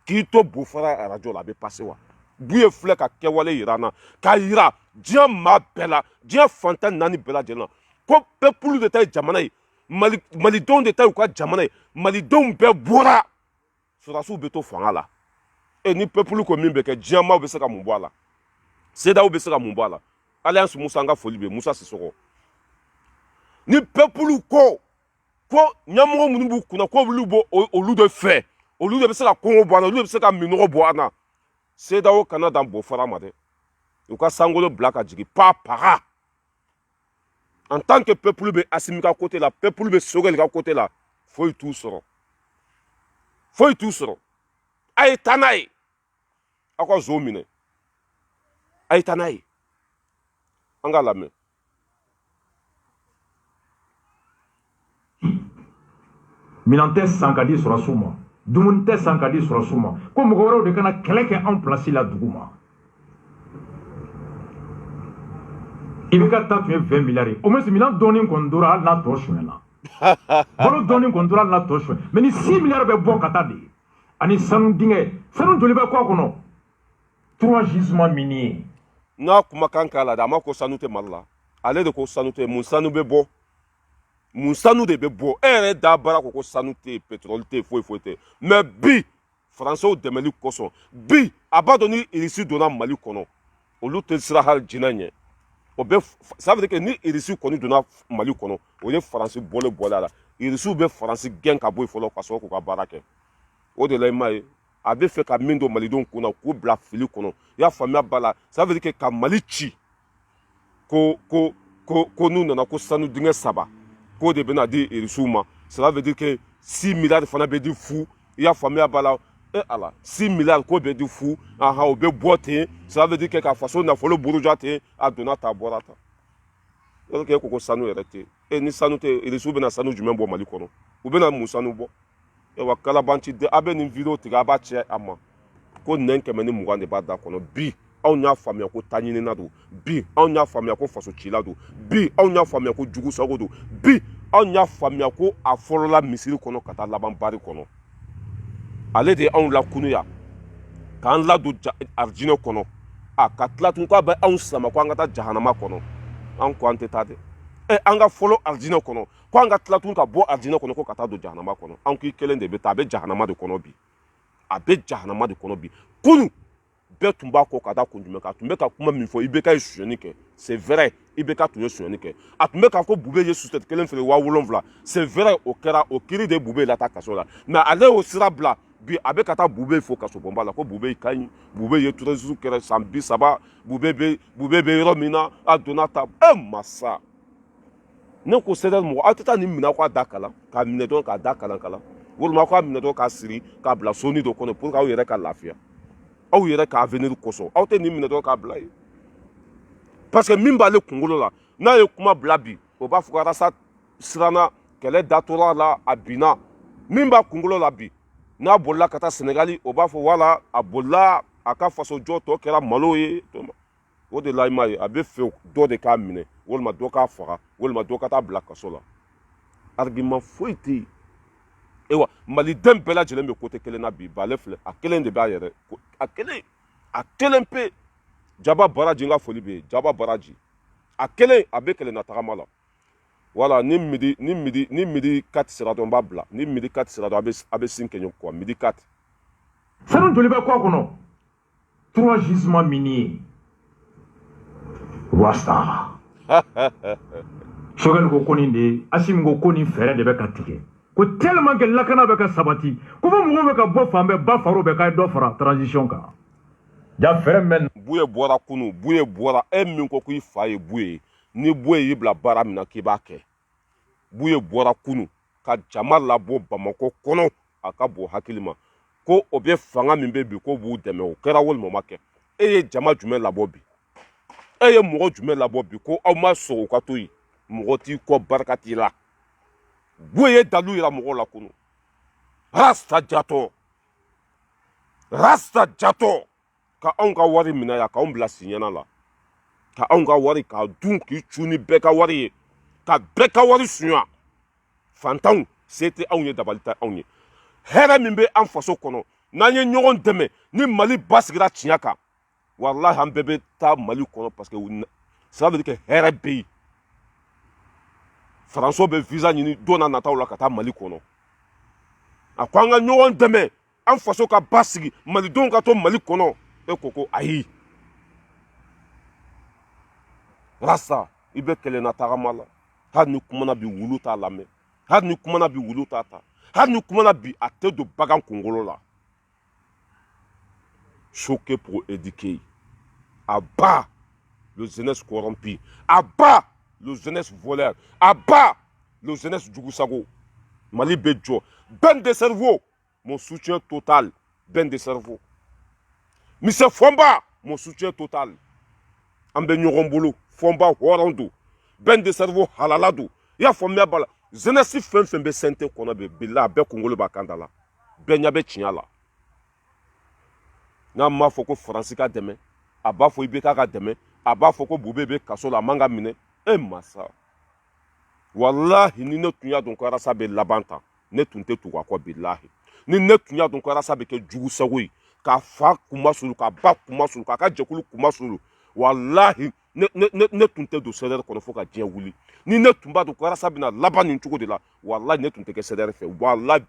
k'i to bufara arajo la a bɛ passé wa buye filɛ ka kɛwale yira an na k'a yira diɲɛ maa bɛɛ la diɲɛ fantan naani bɛɛ lajɛlen na ko peuple de ta ye jamana ye malidenw de ta y'u ka jamana ye malidenw bɛɛ bɔra sɔrɔdasiw bɛ to fanga la ni peuple ko min bɛ kɛ diɲɛ maaw bɛ se ka mun bɔ a la CEDEAO bɛ se ka mun bɔ a la Alliance Musa an ka foli bɛ Musa Sisoko ni peuple ko ɲɛmɔgɔ minnu b'u kunna ko olu de fɛ olu de bɛ se ka kɔngɔ bɔ an na olu de bɛ se ka minɔgɔ bɔ an na CEDEAO kana dan bɔfara ma dɛ u ka sankolo bila ka jigin pa paga en tant que peuple bɛ Assimi ka côté la peuple bɛ Sogɛli ka côté la foyi t'u sɔrɔ a ye taa n'a ye aw ka zo minɛ a ye taa n'a ye an ka lamɛn. Minan tɛ san ka di sɔrɔdasiw ma dumuni tɛ san ka di sɔrɔdasiw ma ko mɔgɔ wɛrɛw de kana kɛlɛ kɛ anw pilasi la dugu ma i bɛ ka ta tun ye 20 miliyari ye au moins minan dɔɔnin kɔni tora hali n'a tɔ sonyɛna balo dɔɔnin kɔni tora hali n'a tɔ sonyɛ mais ni 6 miliyari bɛ bɔ ka taa de ani sanu dingɛ sanu joli bɛ kɔ a kɔnɔ 3 gisements miniers n'a kumakan k'a la dɛ a ma ko sanu tɛ Mali la ale de ko sanu tɛ mun sanu bɛ bɔ mun sanu de bɛ bɔ e yɛrɛ da baara ko sanu tɛ yen pétrole tɛ yen foyi tɛ mais bi Français dɛmɛli kosɔn bi a b'a dɔn ni Irisi donna Mali kɔnɔ olu tɛ siran hali jinɛ ɲɛ o bɛ ça veut dire que ni Irisi kɔni donna Mali kɔnɔ o ye Faransi bɔlen a la Irisiw bɛ Faransi gɛn ka bɔ yen fɔlɔ ka sɔrɔ k'u ka baara kɛ o de la i m'a ye a bɛ fɛ ka min don malidenw kunna k'u bila fili kɔnɔ i y'a faamuya ba la ça veut dire que ka Mali ci ko n'u nana ko sanu dingɛ 3 k'o de bɛna di Irisiw ma ça veut dire que 6 miliyari fana bɛ di fu i y'a faamuya ba la ala 6 miliyari k'o bɛ di fu o bɛ bɔ ten ça veut dire que ka faso nafolo buruja ten a donna ta a bɔra ta yɔrɔ k'e ko sanu yɛrɛ tɛ ni sanu tɛ Irisiw bɛna sanu jumɛn bɔ Mali kɔnɔ u bɛna mun sanu bɔ wa kalabanci de a bɛ nin vidéo tigɛ a b'a cɛ a ma ko nɛn 120 de b'a da kɔnɔ bi anw y'a faamuya ko taɲinina don bi anw y'a faamuya ko faso cila don bi anw y'a faamuya ko jugu sago don bi anw y'a faamuya ko a fɔlɔla misiri kɔnɔ ka taa laban bari kɔnɔ ale de anw lakunuya k'an ladon arijinɛ kɔnɔ ka tila tun k'a bɛ anw sama ko an ka taa jahanama kɔnɔ an ko an tɛ taa dɛ an ka fɔlɔ arijinɛ kɔnɔ ko an ka tila tun ka bɔ arijinɛ kɔnɔ ko ka taa don jahanama kɔnɔ an k'i kelen de bɛ taa a bɛ jahanama de kɔnɔ bi a bɛ jahanama de kɔnɔ bi kunu bɛɛ tun b'a kɔ ka da kun jumɛn kan a tun bɛ ka kuma min fɔ IBK ye sonyɛni kɛ c'est vrai IBK tun ye sonyɛni kɛ a tun bɛ k'a fɔ Bube ye susɛti 1 feere 7,000 c'est vrai o kɛra o kiiri de Bube la taa kaso la mais ale y'o sira bila bi a bɛ ka taa Bube fo kaso bɔnba la ko Bube ka ɲi Bube ye terrorisme kɛra san 30 Bube bɛ yɔrɔ min na a donna ta masa ne ko CEDEAO mɔgɔ aw tɛ taa nin minɛ k'a da kalan k'a minɛ dɔrɔn k'a da kalan walima k'a minɛ dɔrɔn k'a siri k'a bila soni dɔ kɔnɔ pour que aw yɛrɛ ka lafiya aw yɛrɛ ka avenir kosɔn aw tɛ nin minɛ dɔrɔn k'a bila yen parce que min b'ale kunkolo la n'a ye kuma bila bi o b'a fɔ ko Arasa siranna kɛlɛ datora la a binna min b'a kunkolo la bi n'a bolila ka taa Senegali o b'a fɔ wala a bolila a ka faso jɔ tɔ kɛra malo ye o de la i m'a ye a bɛ fɛ dɔ de k'a minɛ walima dɔ k'a faga walima dɔ ka taa bila kaso la argument foyi tɛ yen ewa maliden bɛɛ lajɛlen bɛ côté kelen na bi bale filɛ a kelen de b'a yɛrɛ a kelen pe Jaba Baraji n ka foli bɛ yen Jaba Baraji a kelen a bɛ kɛlɛ na tagama la wala ni midi 4 sera dɔrɔn n b'a bila ni midi 4 sera dɔrɔn a bɛ sin kɛ ɲɔgɔn kɔ midi 4 sanu joli bɛ kɔ a kɔnɔ 3 gisements miniers wasta Sogɛli ko nin de Assimi ko nin fɛɛrɛ de bɛ ka tigɛ ko tellement que lakana bɛ ka sabati ko fɔ mɔgɔw bɛ ka bɔ fan bɛɛ ba faro bɛ ka dɔ fara transition kan ja fɛrɛ mɛn Buye bɔra kunu Buye bɔra min ko k'i fa ye Buye ni Buye y'i bila baara min na k'i b'a kɛ Buye bɔra kunu ka jama labɔ Bamakɔ kɔnɔ a ka bon hakili ma ko o bɛ fanga min bɛ bi ko b'u dɛmɛ o kɛra walima o ma kɛ e ye jama jumɛn labɔ bi e ye mɔgɔ jumɛn labɔ bi ko aw ma sɔn o ka to yen mɔgɔ t'i kɔ barika t'i la Buye ye dalu yira mɔgɔw la kunu Rasta Jatɔ ka anw ka wari minɛ yan k'anw bila siɲɛna la ka anw ka wari k'a dun k'i cu ni bɛɛ ka wari ye ka bɛɛ ka wari suɲa fantanw se tɛ anw ye dabali tɛ anw ye hɛrɛ min bɛ an faso kɔnɔ n'an ye ɲɔgɔn dɛmɛ ni Mali basigira tiɲɛ kan wallahi an bɛɛ bɛ taa Mali kɔnɔ parce que ça veut dire que hɛrɛ bɛ yen François bɛ visa ɲini don n'a nataw la ka taa Mali kɔnɔ a ko an ka ɲɔgɔn dɛmɛ an faso ka basigi malidenw ka to Mali kɔnɔ e ko ko ayi rasa i bɛ kɛlɛ na tagama la hali ni kumana bi wulu t'a lamɛn hali ni kumana bi wulu t'a ta hali ni kumana bi a tɛ don bagan kunkolo la choqué pour éduquer à bas le jeunesse corrompu à bas le jeunesse voleur à bas le jeunesse jugusago Mali bɛ jɔ ben de cerveau mon soutien total ben de cerveau Monsieur Fomba mon soutien total an bɛ ɲɔgɔn bolo Fomba hɔrɔn don ben de cerveau halala don i y'a faamuya b'a la jeunesse fɛn fɛn bɛ sente kɔnɔ bɛ bila a bɛɛ kunkolo b'a kan da la bɛɛ ɲɛ bɛ tiɲɛ la n'a m'a fɔ ko Faransi ka dɛmɛ a b'a fɔ IBK ka dɛmɛ a b'a fɔ ko Bube bɛ kaso la a man ka minɛ e masa wallahi ni ne tun y'a dɔn ko Arasa bɛ laban ta ne tun tɛ tugu a kɔ bilahi ni ne tun y'a dɔn ko Arasa bɛ kɛ jugusago ye k'a fa kuma sulu k'a ba kuma sulu k'a ka jɛkulu kuma sulu wallahi ne tun tɛ don CDR kɔnɔ fo ka diɲɛ wuli ni ne tun b'a dɔn ko Arasa bɛna laban nin cogo de la wallahi ne tun tɛ kɛ CDR fɛ wallahi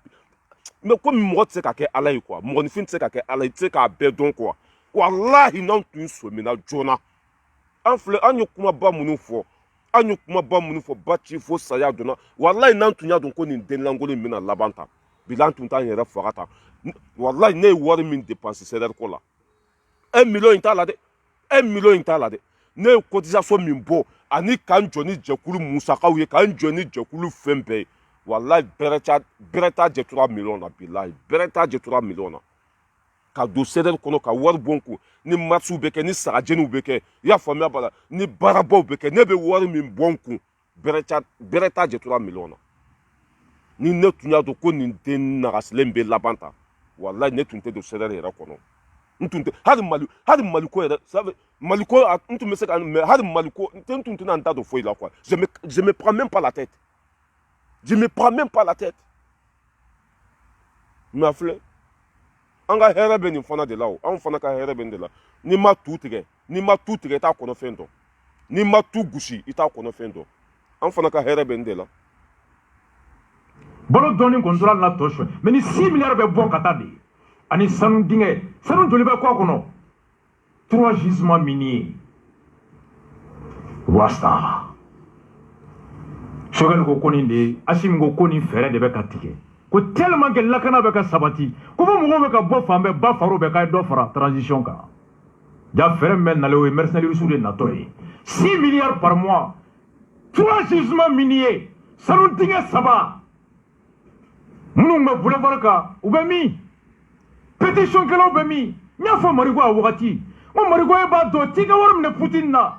mais comme mɔgɔ tɛ se ka kɛ Ala ye quoi mɔgɔninfin tɛ se ka kɛ Ala ye i tɛ se k'a bɛɛ dɔn quoi wallahi n'anw tun sɔmina joona an filɛ an ye kumaba minnu fɔ an ye kumaba minnu fɔ ba ci fo saya donna wallahi n'an tun y'a dɔn ko nin den lankolon in bɛna laban ta bi an tun t'an yɛrɛ faga ta wallahi ne ye wari min dépenser CDR ko la 1 million in t'a la dɛ 1 million in t'a la dɛ ne ye cotisation min bɔ ani k'an jɔ ni jɛkulu musakaw ye k'an jɔ ni jɛkulu fɛn bɛɛ ye wallahi bɛrɛ t'a jɛ 3 millions na bilahi bɛrɛ t'a jɛ 3 millions na ka don CDR kɔnɔ ka wari bɔ n kun ni marches bɛ kɛ ni sagajeniw bɛ kɛ i y'a faamuya b'a la ni baarabaw bɛ kɛ ne bɛ wari min bɔ n kun bɛrɛ t'a jɛ 3 millions na ni ne tun y'a dɔn ko nin den nagasilen bɛ laban ta wallahi ne tun tɛ don CDR yɛrɛ kɔnɔ n tun tɛ hali Maliko yɛrɛ Maliko n tun bɛ se ka mais hali Maliko n tun tɛna n da don foyi la quoi je me prends même pas la tête je me prends même pas la tête mais a filɛ an ka hɛrɛ bɛ nin fana de la o anw fana ka hɛrɛ bɛ nin de la n'i ma tu tigɛ i t'a kɔnɔfɛn dɔn n'i ma tu gosi i t'a kɔnɔfɛn dɔn an fana ka hɛrɛ bɛ nin de la balo dɔɔni kɔni tora la tɔ suɲɛ mais ni 6 milliards bɛ bɔ ka taa de ani sanu dingɛ sanu joli bɛ kɔ a kɔnɔ 3 gisements miniers wasta Choguel ko nin de Assimi ko nin fɛrɛ de bɛ ka tigɛ ko tellement que lakana bɛ ka sabati ko fɔ mɔgɔw bɛ ka bɔ fan bɛɛ ba faro bɛ ka dɔ fara transition kan ja fɛrɛ min bɛ nalen o ye mercenaires de natɔ ye 6 milliards par mois 3 gisements miniers sanu dingɛ 3 minnu bɛ boulevard kan u bɛ min pétition kɛlaw bɛ min n y'a fɔ Marigo a wagati ko Marigo e b'a dɔn t'i ka wari minɛ Poutine na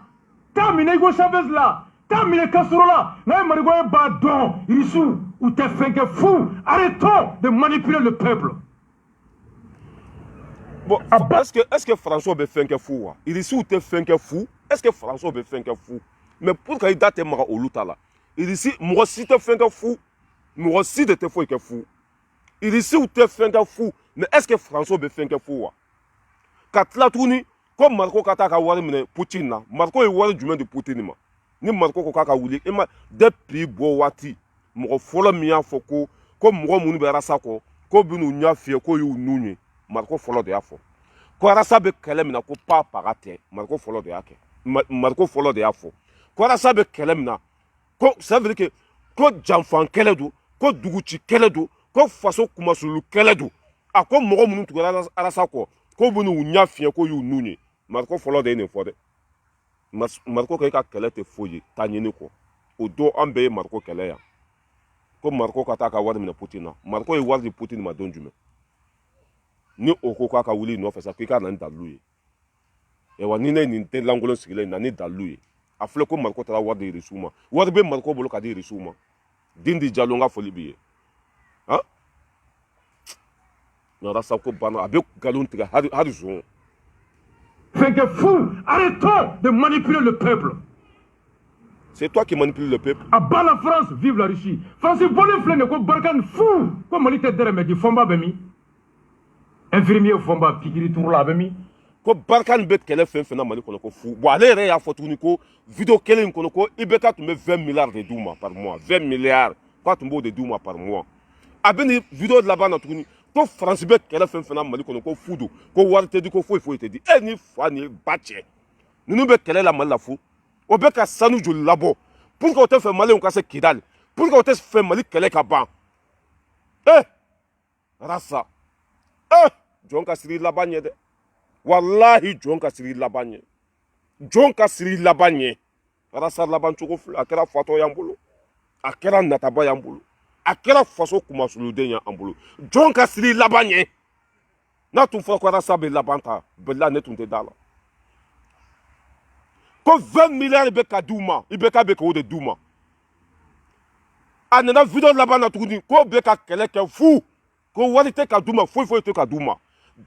t'a minɛ Hugo Chavez la t'a minɛ Castro la nka e Marigo e b'a dɔn Irisou ou t'es fait que fou. Arrêtons de manipuler le peuple. Bon, est-ce que François be fait que fou? Il ici ou t'es fait que fou? Est-ce que François be fait que fou? Mais pour qu'il date mara au luta là. Il ici, moi aussi t'es fait que fou. Moi aussi de te fait que fou. Il ici ou t'es fait que fou. Mais est-ce que François be fait que fou? Kat la tourni, comme Marco Kataka wari mine Poutine là. Marco est wari du de Poutine ma. Ni Marco Kaka wuli. Et ma depuis bo wati. Mɔgɔ fɔlɔ min y'a fɔ ko mɔgɔ minnu bɛ Arasa kɔ ko bɛn'u ɲɛ fiyɛ ko y'u nu ye Mariko fɔlɔ de y'a fɔ ko Arasa bɛ kɛlɛ min na ko pa paga tɛ Mariko fɔlɔ de y'a kɛ Mariko fɔlɔ de y'a fɔ ko Arasa bɛ kɛlɛ min na ko ça veut dire que ko janfan kɛlɛ don ko duguci kɛlɛ don ko faso kumasulu kɛlɛ don a ko mɔgɔ minnu tugura Arasa kɔ ko bɛn'u ɲɛ fiyɛ ko y'u nu ye Mariko fɔlɔ de ye nin fɔ dɛ Mariko ka i ka kɛlɛ tɛ foyi ye taa ɲini kɔ o don an bɛɛ ye Mariko kɛlɛ yan ko Mariko ka taa ka wari minɛ Poutine na Mariko ye wari di Poutine ma don jumɛn ni o ko k'a ka wuli nɔfɛ sa k'i ka na ni dalilu ye ewa ni ne ye nin den lankolon sigilen na ni dalilu ye a filɛ ko Mariko taara wari di Irisou ma wari bɛ Mariko bolo ka di Irisou ma Dindi Diallo n ka foli b'i ye han Arasa ko banna a bɛ nkalon tigɛ hali zon. Fait que fou, arrêtons de manipuler le peuple. C'est toi qui manipules le peuple. À bas la France, vive la Russie. France, voler flène, ko Barkhane fou. Ko Mali te dere me di Fomba bemi. Infirmier Fomba, Pikiri Tourla bemi. ko Barkhane bɛ kɛlɛ fɛn fɛn na Mali kɔnɔ ko fu bon ale yɛrɛ y'a fɔ tuguni ko vidéo kelen in kɔnɔ ko IBK tun bɛ 20 milliards de d'u ma par mois 20 milliards k'a tun b'o de d'u ma par mois a bɛ nin vidéo laban na tuguni ko France bɛ kɛlɛ fɛn fɛn na Mali kɔnɔ ko fu don ko wari tɛ di ko foyi foyi tɛ di e ni fa ni ba cɛ ninnu bɛ kɛlɛ la Mali la fu o bɛ ka sanu joli labɔ pour que o tɛ fɛ Maliens ka se Kidali pour que o tɛ fɛ Mali kɛlɛ ka ban Rassa jɔn ka siri laban ɲɛ dɛ wallahi jɔn ka siri laban ɲɛ jɔn ka siri laban ɲɛ Rassa laban cogo filɛ a kɛra fatɔ y'an bolo a kɛra nataba y'an bolo a kɛra faso kumasuluden y'an bolo jɔn ka siri laban ɲɛ n'a tun fɔra ko Rassa bɛ laban ta bɛla ne tun tɛ da la ko 20 milliards bɛ ka d'u ma IBK bɛ k'o de d'u ma a nana vidéo laban na tuguni k'o bɛ ka kɛlɛ kɛ fu ko wari tɛ ka d'u ma foyi foyi tɛ ka d'u ma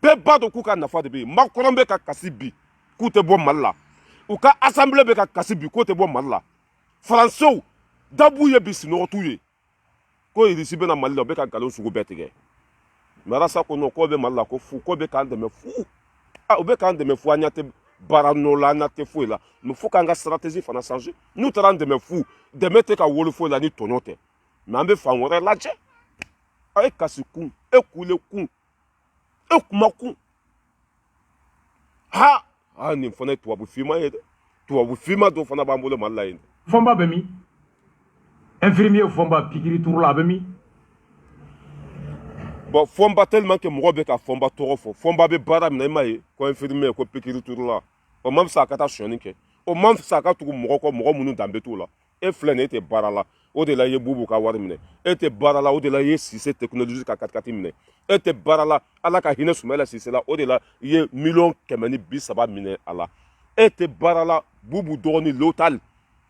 bɛɛ b'a dɔn k'u ka nafa de bɛ yen Macron bɛ ka kasi bi k'u tɛ bɔ Mali la u ka assemblée bɛ ka kasi bi k'u tɛ bɔ Mali la Français da b'u ye bi sinɔgɔ t'u ye ko Russie bɛna Mali la u bɛ ka nkalon sugu bɛɛ tigɛ mais Rassa ko non k'o bɛ Mali la ko fu k'o bɛ k'an dɛmɛ fu u bɛ k'an dɛmɛ fu an ɲɛ tɛ baara nɔ la an ɲɛ tɛ foyi la mais fo k'an ka stratégie fana changer n'u taara an dɛmɛ fu dɛmɛ tɛ ka wolo foyi la ni tɔɲɔ tɛ mais an bɛ fan wɛrɛ lajɛ a ye kasi kun e kule kun e kuma kun nin fana ye tubabu finman ye dɛ tubabu finman dɔ fana b'an bolo Mali la yen Fɔnba bɛ min infirmier Fɔnba pikiri turu la a bɛ min bon Fɔnba tellement que mɔgɔ bɛ ka Fɔnba tɔgɔ fɔ Fɔnba bɛ baara min na i m'a ye ko infirmier ko pikiri turu la o man fisa a ka taa sonyani kɛ o man fisa a ka tugu mɔgɔ kɔ mɔgɔ minnu danbe t'o la e filɛ nin ye e tɛ baara la o de la i ye Bubu ka wari minɛ e tɛ baara la o de la i ye Cissé technologie ka katikati minɛ e tɛ baara la Ala ka hinɛ Soumaïla Cissé la o de la i ye 1,130,000 minɛ a la e tɛ baara la Bubu dɔgɔnin Lotal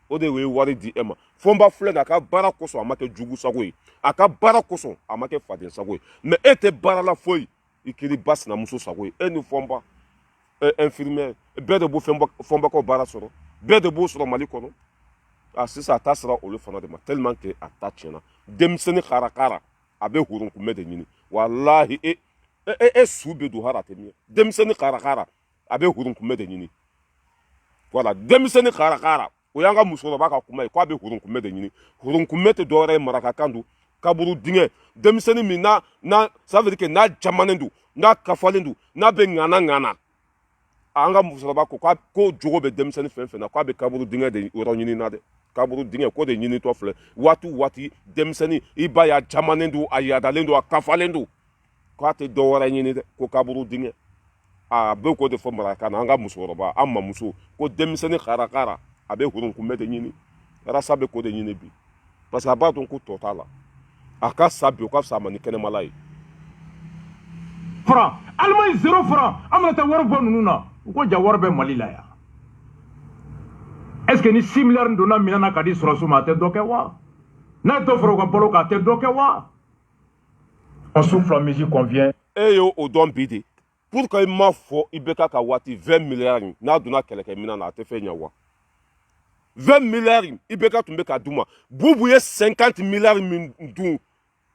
o de ye wari di e ma Fɔnba filɛ nin a ka baara kosɔn a ma kɛ jugu sago ye a ka baara kosɔn a ma kɛ faden sago ye mais e tɛ baara la foyi i kɛra ba sinamuso sago ye e ni Fɔnba infirmière bɛɛ de b'o Fɔnba ka baara sɔrɔ bɛɛ de b'o sɔrɔ Mali kɔnɔ sisan a ta sera olu fana de ma tellement que a ta tiɲɛna denmisɛnnin karakara a bɛ hurun kunbɛ de ɲini wallahi su bɛ don hara tɛ min ye denmisɛnnin karakara a bɛ hurun kunbɛ de ɲini voilà denmisɛnnin karakara o y'an ka musokɔrɔba ka kuma ye k'a bɛ hurun kunbɛ de ɲini hurun kunbɛ tɛ dɔwɛrɛ ye marakakan don kaburu dingɛ denmisɛnnin min ça veut dire que n'a jamanen don n'a kafalen don n'a bɛ ŋana an ka musokɔrɔba ko jogo bɛ denmisɛnnin fɛn fɛn na k'a bɛ kaburu dingɛ de yɔrɔ ɲini na dɛ kaburu dingɛ ko de ɲinitɔ filɛ waati waati denmisɛnnin i b'a ye a jamanen don a yadalen don a kafalen don k'a tɛ dɔwɛrɛ ɲini dɛ ko kaburu dingɛ a bɛ k'o de fɔ marakakan na an ka musokɔrɔba an mamuso ko denmisɛnnin karakara a bɛ hurun kunbɛ de ɲini Rassa bɛ k'o de ɲini bi parce que a b'a dɔn ko tɔ t'a la a ka sa bi o ka fisa a ma ni kɛnɛmala ye franc Allemagne 0 franc an bɛna taa wari bɔ ninnu na u ko ja wari bɛ Mali la yan est-ce que ni 6 milliards donna minɛn na ka di sɔrɔsiw ma a tɛ dɔ kɛ wa n'a ye dɔ fara u ka balo kan a tɛ dɔ kɛ wa on souffle en musique qu'on vient e y'o dɔn bi de pour que i ma fɔ IBK ka waati 20 milliards n'a donna kɛlɛkɛminɛn na a tɛ fɛn ɲɛ wa 20 milliards IBK tun bɛ ka d'u ma Bubu ye 50 milliards min dun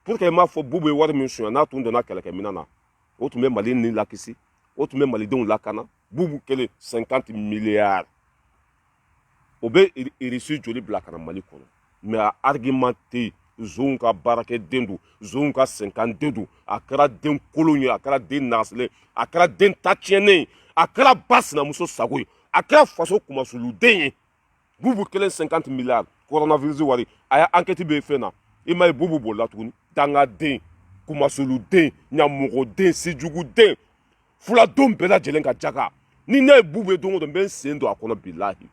pour que i ma fɔ Bubu ye wari min suɲɛ n'a tun donna kɛlɛkɛminɛn na o tun bɛ Mali ni lakisi o tun bɛ malidenw lakana Bubu kelen 50 milliards o bɛ Russie joli bila ka na Mali kɔnɔ mais a argument tɛ yen zonw ka baarakɛden don zonw ka 50 don a kɛra den kolon ye a kɛra den nagasilen a kɛra den tatiɲɛnen ye a kɛra ba sinamuso sago ye a kɛra faso kumasuluden ye Bubu kelen 50 milliards coronavirus wari a y'a enquête bɛ fɛn na i ma ye Bubu bolila tuguni dangaden kumasuluden ɲamɔgɔden sijuguden fuladenw bɛɛ lajɛlen ka jaga ni ne ye Bubu ye don o don n bɛ n sen don a kɔnɔ bilahi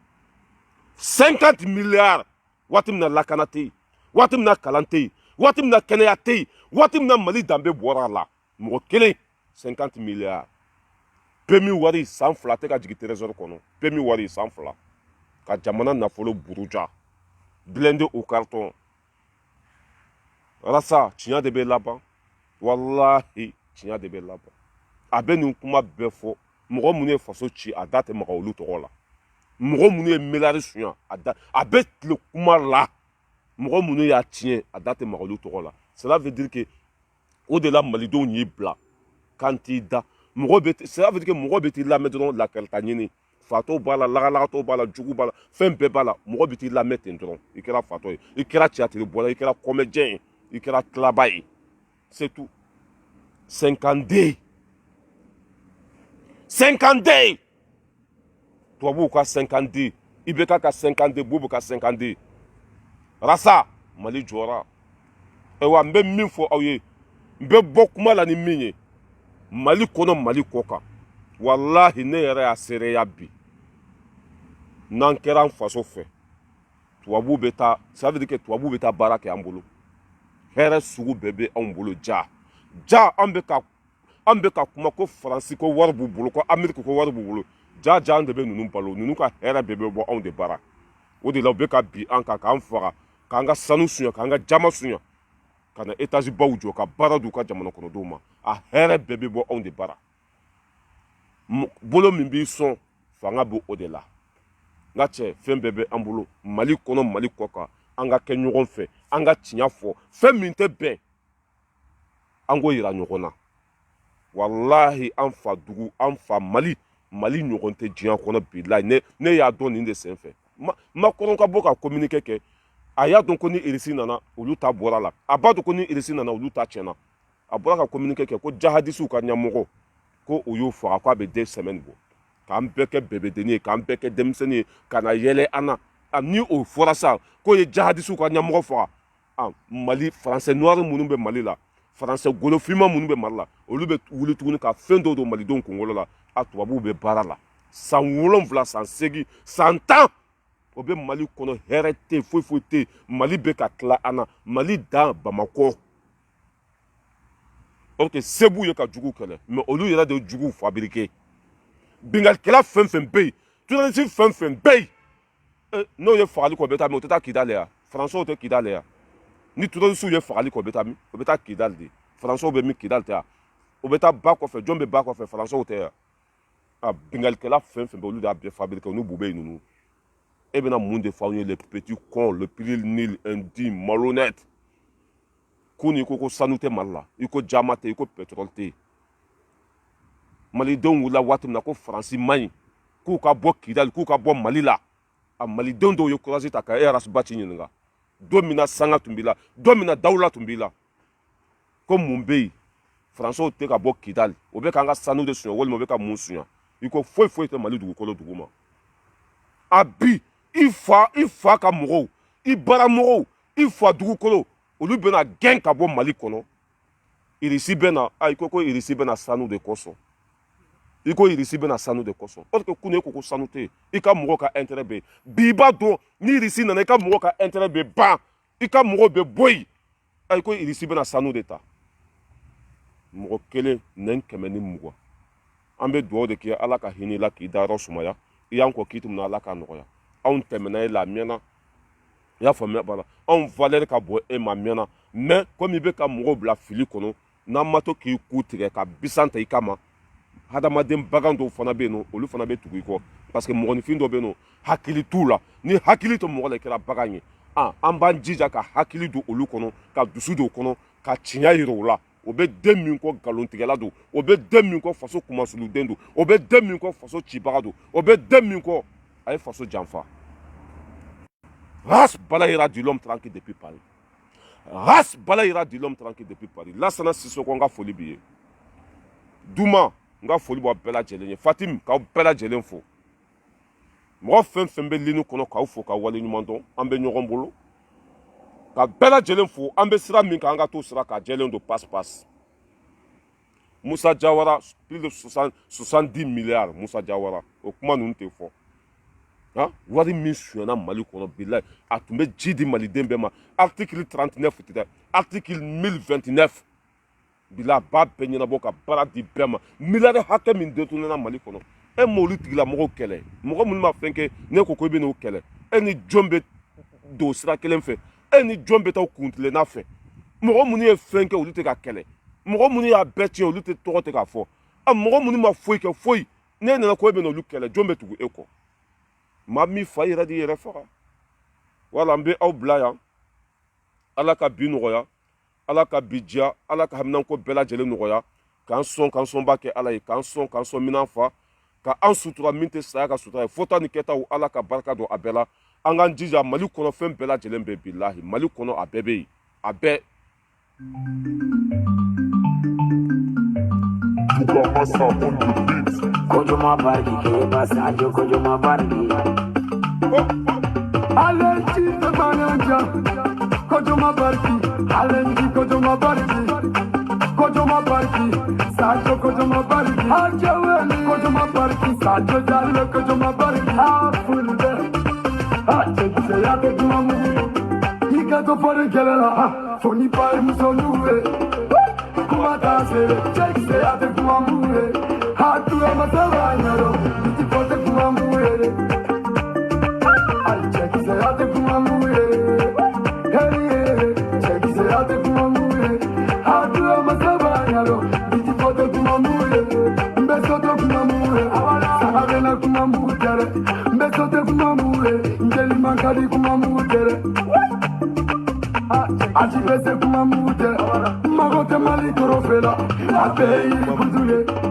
50 milliards waati min na lakana tɛ yen waati min na kalan tɛ yen waati min na kɛnɛya tɛ yen waati min na Mali danbe bɔra a la mɔgɔ kelen 50 milliards PMI wari san 2 tɛ ka jigin trésor kɔnɔ PMI wari san 2 ka jamana nafolo buruja blindé au carton Rassa tiɲɛ de bɛ laban wallahi tiɲɛ de bɛ laban a bɛ nin kuma bɛɛ fɔ mɔgɔ minnu ye faso ci a da tɛ maga olu tɔgɔ la mɔgɔ minnu ye miliyari suɲɛ a bɛ tile kuma la mɔgɔ minnu y'a tiɲɛ a da tɛ maga olu tɔgɔ la cela veut dire que o de la malidenw y'i bila kan t'i da cela veut dire que mɔgɔ bɛ t'i lamɛn dɔrɔn lakalita ɲini fatɔ b'a la lagalagatɔ b'a la jugu b'a la fɛn bɛɛ b'a la mɔgɔ bɛ t'i lamɛn ten dɔrɔn i kɛra fatɔ ye i kɛra théâtre bɔla i kɛra comédien ye i kɛra tilaba ye c'est tout 52 tubabuw ka 52 IBK ka 52 Bubu ka 52 rasa Mali jɔra ewa n bɛ min fɔ aw ye n bɛ bɔ kuma la ni min ye Mali kɔnɔ Mali kɔ kan wallahi ne yɛrɛ y'a seereya bi n'an kɛra an faso fɛ tubabuw bɛ taa ça veut dire que tubabuw bɛ taa baara kɛ an bolo hɛrɛ sugu bɛɛ bɛ anw bolo ja an bɛ ka kuma ko faransi ko wari b'u bolo ko ameriki ko wari b'u bolo ja an de bɛ ninnu balo ninnu ka hɛrɛ bɛɛ bɛ bɔ anw de bara o de la u bɛ ka bi an kan k'an faga k'an ka sanu suɲɛ k'an ka jama suɲɛ ka na étage baw jɔ ka baara d'u ka jamana kɔnɔdenw ma a hɛrɛ bɛɛ bɛ bɔ anw de bara bolo min b'i sɔn fanga bɛ o de la n ka cɛ fɛn bɛɛ bɛ an bolo Mali kɔnɔ Mali kɔ kan an ka kɛ ɲɔgɔn fɛ an ka tiɲɛ fɔ fɛn min tɛ bɛn an k'o yira ɲɔgɔn na wallahi an fa dugu an fa Mali ɲɔgɔn tɛ diɲɛ kɔnɔ bilahi ne y'a dɔn nin de senfɛ ma kɔrɔ ka bɔ ka communiqué kɛ a y'a dɔn ko ni irisi nana olu ta bɔra la a b'a dɔn ko ni irisi nana olu ta tiɲɛna a bɔra ka communiqué kɛ ko jahadisiw ka ɲɛmɔgɔ ko u y'u faga k'a bɛ 2 semaines bɔ k'an bɛɛ kɛ bɛbɛdennin ye k'an bɛɛ kɛ denmisɛnnin ye ka na yɛlɛ an na ni o fɔra sa k'o ye jahadisiw ka ɲɛmɔgɔ faga Mali français noir minnu bɛ Mali la français golofima minnu bɛ Mali la olu bɛ wuli tuguni ka fɛn dɔw don malidenw kunkolo la a tubabuw bɛ baara la san 7 san 8 san 10 o bɛ Mali kɔnɔ hɛrɛ tɛ foyi foyi tɛ Mali bɛ ka tila an na Mali dan Bamakɔ or que se b'u ye ka jugu kɛlɛ mais olu yɛrɛ de ye juguw fabriqué bingalikɛla fɛn fɛn bɛ yen journaliste fɛn fɛn bɛ yen n'o ye fagali kɔ o bɛ taa min o tɛ taa Kidali yan français tɛ Kidali yan ni journaliste ye fagali kɔ o bɛ taa min o bɛ taa Kidali de français bɛ min Kidali tɛ yan o bɛ taa ba kɔfɛ jɔn bɛ ba kɔfɛ français tɛ yan a bingalikɛla fɛn fɛn bɛ olu de y'a bɛɛ fabriqué olu b'u bɛ yen ninnu e bɛna mun de f'anw ye les petits cons le plus nul indigne malhonnête ko ni ko sanu tɛ Mali la i ko jama tɛ i ko pétrole tɛ malidenw wulila waati min na ko faransi man ɲi k'u ka bɔ Kidali k'u ka bɔ Mali la a malidenw dɔw ye courage ta ka ERS Baci ɲininka don min na sanga tun b'i la don min na dawula tun b'i la ko mun bɛ yen faransiw tɛ ka bɔ Kidali o bɛ k'an ka sanu de suɲɛ walima o bɛ ka mun suɲɛ i ko foyi foyi tɛ Mali dugukolo duguma a bi i fa ka mɔgɔw i baramɔgɔw i fa dugukolo olu bɛna gɛn ka bɔ Mali kɔnɔ irisi bɛna i ko irisi bɛna sanu de kosɔn i ko irisi bɛna sanu de kosɔn or que kunu e ko sanu tɛ yen i ka mɔgɔw ka intérêt bɛ yen bi i b'a dɔn ni irisi nana i ka mɔgɔw ka intérêt bɛ ban i ka mɔgɔw bɛ bɔ yen i ko irisi bɛna sanu de ta mɔgɔ kelen nɛn 120 an bɛ dugawu de kɛ Ala ka hinɛ i la k'i dayɔrɔ sumaya i y'an kɔ k'i tɛmɛna Ala k'a nɔgɔya anw tɛmɛna e la a mɛnna i y'a faamuya b'a la anw valeur ka bɔ e ma mɛnna mais comme i bɛ ka mɔgɔw bila fili kɔnɔ n'an ma to k'i ku tigɛ ka bisan ta i kama hadamaden bagan dɔw fana bɛ yen nɔ olu fana bɛ tugu i kɔ parce que mɔgɔninfin dɔ bɛ yen nɔ hakili t'u la ni hakili to mɔgɔ la i kɛra bagan ye an b'an jija ka hakili don olu kɔnɔ ka dusu don o kɔnɔ ka tiɲɛ yira u la o bɛ den min kɔ nkalontigɛla don o bɛ den min kɔ faso kumasuluden don o bɛ den min kɔ faso cibaga don o bɛ den min kɔ a ye faso janfa race bala ira du l'homme tranquille depuis Paris race bala ira du l'homme tranquille depuis Paris Lassana Sissoko n ka foli b'i ye Duma n ka foli b'aw bɛɛ lajɛlen ye Fatim k'aw bɛɛ lajɛlen fo mɔgɔ fɛn fɛn bɛ ligne kɔnɔ k'aw fo k'aw waleɲuman dɔn an bɛ ɲɔgɔn bolo ka bɛɛ lajɛlen fo an bɛ sira min kan an ka t'o sira kan jɛlen don passe Musa Jawara plus de 70 milliards Musa Jawara o kuma ninnu tɛ fɔ wari min suɲɛna Mali kɔnɔ bilayi a tun bɛ ji di maliden bɛɛ ma article 39 tɛ dɛ article 1029 bilayi a b'a bɛɛ ɲɛnabɔ ka baara di bɛɛ ma miliyari hakɛ min détournera Mali kɔnɔ e m'olu tigilamɔgɔw kɛlɛ mɔgɔ minnu ma fɛn kɛ ne ko i bɛ n'o kɛlɛ e ni jɔn bɛ don sira kelen fɛ e ni jɔn bɛ taa kuntilenna fɛ mɔgɔ minnu ye fɛn kɛ olu tɛ ka kɛlɛ mɔgɔ minnu y'a bɛɛ tiɲɛ olu tɔgɔ tɛ ka fɔ mɔgɔ minnu ma foyi kɛ foyi ne nana ko e bɛ n'olu kɛlɛ jɔn bɛ tugu e kɔ maa min fa yɛrɛ de yɛrɛ faga wala n bɛ aw bila yan Ala ka bi nɔgɔya Ala ka bi diya Ala ka haminanko bɛɛ lajɛlen nɔgɔya k'an sɔn b'a kɛ ala ye k'an sɔn minan fa ka an sutura min tɛ saya ka sutura ye fɔta ni kɛtaw ala ka barika don a bɛɛ la an k'an jija mali kɔnɔ fɛn bɛɛ lajɛlen bɛ bilahi mali kɔnɔ a bɛɛ bɛ yen a bɛɛ. Kojoma barki ke basajo kojoma barki Alenji te bananja Kojoma barki Alenji kojoma barki Kojoma barki Sajo kojoma barki Ajaweli kojoma barki Sajo jalo kojoma barki Afulde Achekise yate kumamu Ika to pare kelela Foni pare musonuwe Kumata sere Chekise yate kumamu Hatu ya matawanyaro Iti pote kumamuere Ay chekise yate kumamuere Hey chekise yate kumamuere Hatu ya matawanyaro Iti pote kumamuere Mbesote kumamuere Sahabena kumamuere Mbesote kumamuere Njeli mankadi kumamuere Achibese kumamuere Magote mali korofela Abeiri kuzule